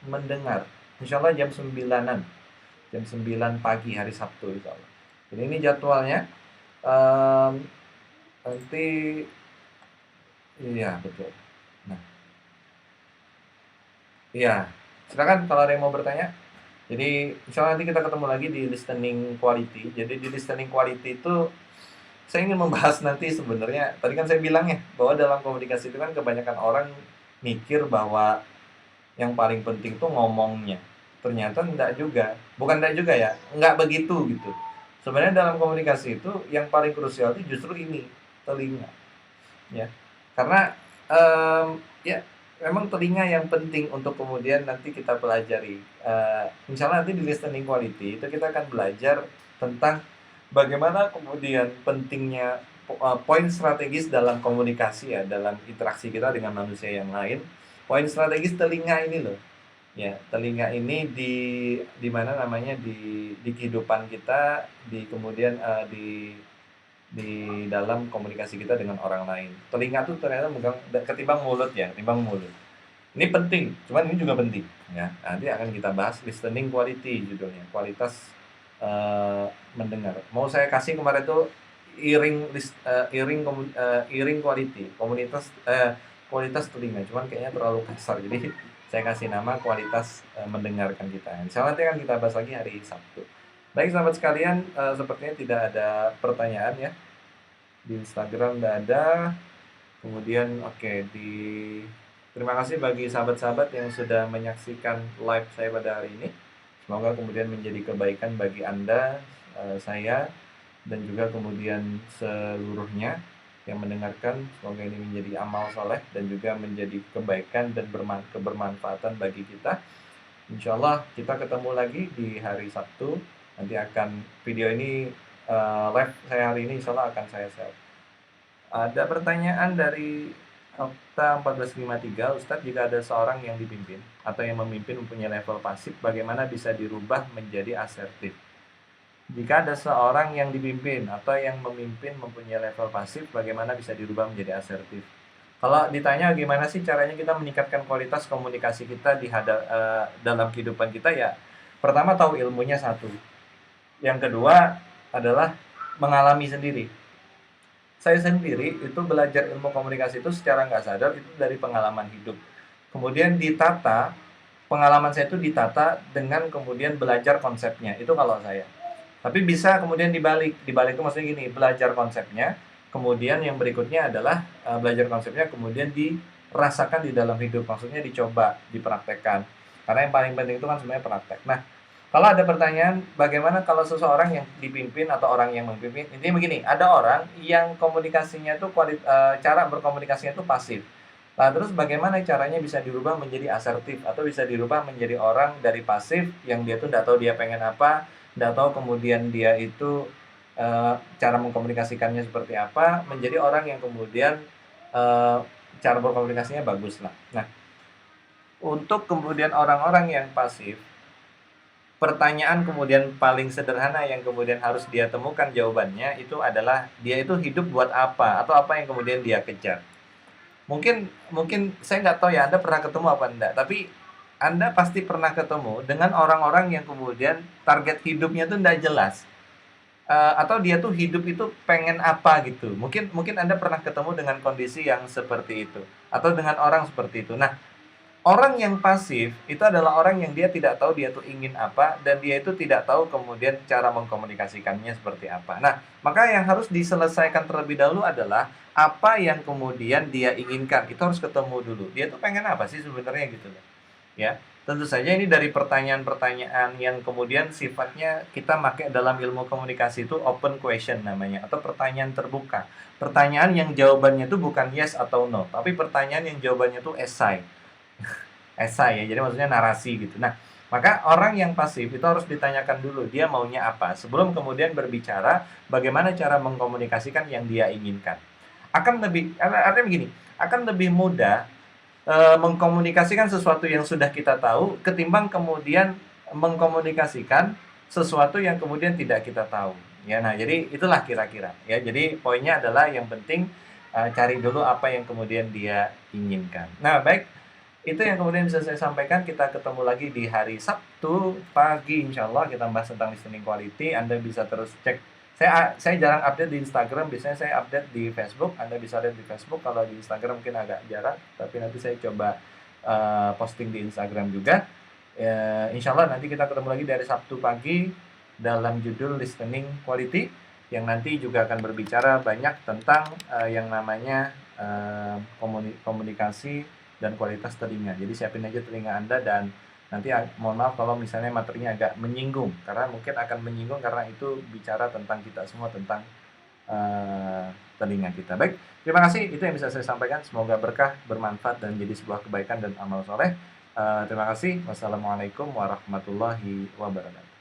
mendengar. Insya Allah jam 9-an. Jam 9 pagi hari Sabtu insya Allah. Jadi ini jadwalnya. Nanti iya betul. Nah, iya. Silakan kalau ada yang mau bertanya. Jadi insya Allah nanti kita ketemu lagi di listening quality. Jadi di listening quality itu saya ingin membahas nanti sebenarnya, tadi kan saya bilang ya bahwa dalam komunikasi itu kan kebanyakan orang mikir bahwa yang paling penting tuh ngomongnya. Ternyata enggak juga. Bukan enggak juga ya, enggak begitu gitu. Sebenarnya dalam komunikasi itu yang paling krusial itu justru ini, telinga, ya. Karena, ya memang telinga yang penting untuk kemudian nanti kita pelajari. Misalnya nanti di listening quality itu kita akan belajar tentang bagaimana kemudian pentingnya poin strategis dalam komunikasi ya, dalam interaksi kita dengan manusia yang lain. Poin strategis telinga ini loh. Ya, telinga ini di mana namanya, di kehidupan kita, di kemudian, di dalam komunikasi kita dengan orang lain. Telinga tuh ternyata megang ketimbang mulut ya, ketimbang mulut. Ini penting, cuman ini juga penting, ya. Nanti akan kita bahas listening quality judulnya, kualitas, mendengar. Mau saya kasih kemarin tuh hearing quality, kualitas telinga, cuman kayaknya terlalu kasar, jadi saya kasih nama kualitas, mendengarkan kita. Insyaallah nanti akan kita bahas lagi hari Sabtu. Baik sahabat sekalian, sepertinya tidak ada pertanyaan ya, di Instagram nggak ada, kemudian oke, terima kasih bagi sahabat-sahabat yang sudah menyaksikan live saya pada hari ini. Semoga kemudian menjadi kebaikan bagi Anda, saya, dan juga kemudian seluruhnya yang mendengarkan. Semoga ini menjadi amal soleh dan juga menjadi kebaikan dan kebermanfaatan bagi kita. Insya Allah kita ketemu lagi di hari Sabtu. Nanti akan video ini, live saya hari ini insya Allah akan saya share. Ada pertanyaan dari Okta 1453, Ustadz, jika ada seorang yang dipimpin atau yang memimpin mempunyai level pasif, bagaimana bisa dirubah menjadi asertif? Jika ada seorang yang dipimpin atau yang memimpin mempunyai level pasif, bagaimana bisa dirubah menjadi asertif? Kalau ditanya gimana sih caranya kita meningkatkan kualitas komunikasi kita dalam kehidupan kita, ya pertama tahu ilmunya satu. Yang kedua adalah mengalami sendiri. Saya sendiri itu belajar ilmu komunikasi itu secara nggak sadar itu dari pengalaman hidup. Kemudian pengalaman saya itu ditata dengan kemudian belajar konsepnya, itu kalau saya. Tapi bisa kemudian dibalik itu maksudnya gini, belajar konsepnya, kemudian yang berikutnya adalah belajar konsepnya kemudian dirasakan di dalam hidup, maksudnya dicoba, dipraktekkan. Karena yang paling penting itu kan sebenarnya praktek. Nah, kalau ada pertanyaan, bagaimana kalau seseorang yang dipimpin atau orang yang memimpin, intinya begini, ada orang yang komunikasinya itu cara berkomunikasinya itu pasif. Nah, terus bagaimana caranya bisa dirubah menjadi asertif atau bisa dirubah menjadi orang dari pasif yang dia tuh nggak tahu dia pengen apa, nggak tahu kemudian dia itu cara mengkomunikasikannya seperti apa, menjadi orang yang kemudian cara berkomunikasinya bagus lah. Nah, untuk kemudian orang-orang yang pasif, pertanyaan kemudian paling sederhana yang kemudian harus dia temukan jawabannya itu adalah dia itu hidup buat apa atau apa yang kemudian dia kejar. Mungkin mungkin saya nggak tahu ya Anda pernah ketemu apa enggak, tapi Anda pasti pernah ketemu dengan orang-orang yang kemudian target hidupnya tuh nggak jelas. Atau dia tuh hidup itu pengen apa gitu. Mungkin mungkin Anda pernah ketemu dengan kondisi yang seperti itu atau dengan orang seperti itu. Nah, orang yang pasif itu adalah orang yang dia tidak tahu dia tuh ingin apa dan dia itu tidak tahu kemudian cara mengkomunikasikannya seperti apa. Nah, maka yang harus diselesaikan terlebih dahulu adalah apa yang kemudian dia inginkan. Itu harus ketemu dulu. Dia tuh pengen apa sih sebenarnya gitu loh. Ya, tentu saja ini dari pertanyaan-pertanyaan yang kemudian sifatnya kita pakai dalam ilmu komunikasi itu open question namanya atau pertanyaan terbuka. Pertanyaan yang jawabannya itu bukan yes atau no, tapi pertanyaan yang jawabannya itu esai. Esai ya, jadi maksudnya narasi gitu. Nah, maka orang yang pasif itu harus ditanyakan dulu dia maunya apa sebelum kemudian berbicara bagaimana cara mengkomunikasikan yang dia inginkan. Artinya begini, akan lebih mudah mengkomunikasikan sesuatu yang sudah kita tahu ketimbang kemudian mengkomunikasikan sesuatu yang kemudian tidak kita tahu. Ya, nah jadi itulah kira-kira ya. Jadi poinnya adalah yang penting cari dulu apa yang kemudian dia inginkan. Nah, baik, itu yang kemudian bisa saya sampaikan. Kita ketemu lagi di hari Sabtu pagi insya Allah kita bahas tentang listening quality. Anda bisa terus cek. Saya jarang update di Instagram, biasanya saya update di Facebook. Anda bisa lihat di Facebook, kalau di Instagram mungkin agak jarang, tapi nanti saya coba posting di Instagram juga. Insya Allah nanti kita ketemu lagi dari Sabtu pagi dalam judul listening quality yang nanti juga akan berbicara banyak tentang yang namanya komunikasi dan kualitas telinga. Jadi siapin aja telinga Anda dan nanti mohon maaf kalau misalnya materinya agak menyinggung, karena mungkin akan menyinggung karena itu bicara tentang kita semua, tentang eee, telinga kita. Baik, terima kasih, itu yang bisa saya sampaikan. Semoga berkah, bermanfaat, dan jadi sebuah kebaikan dan amal soleh. Terima kasih. Wassalamualaikum warahmatullahi wabarakatuh.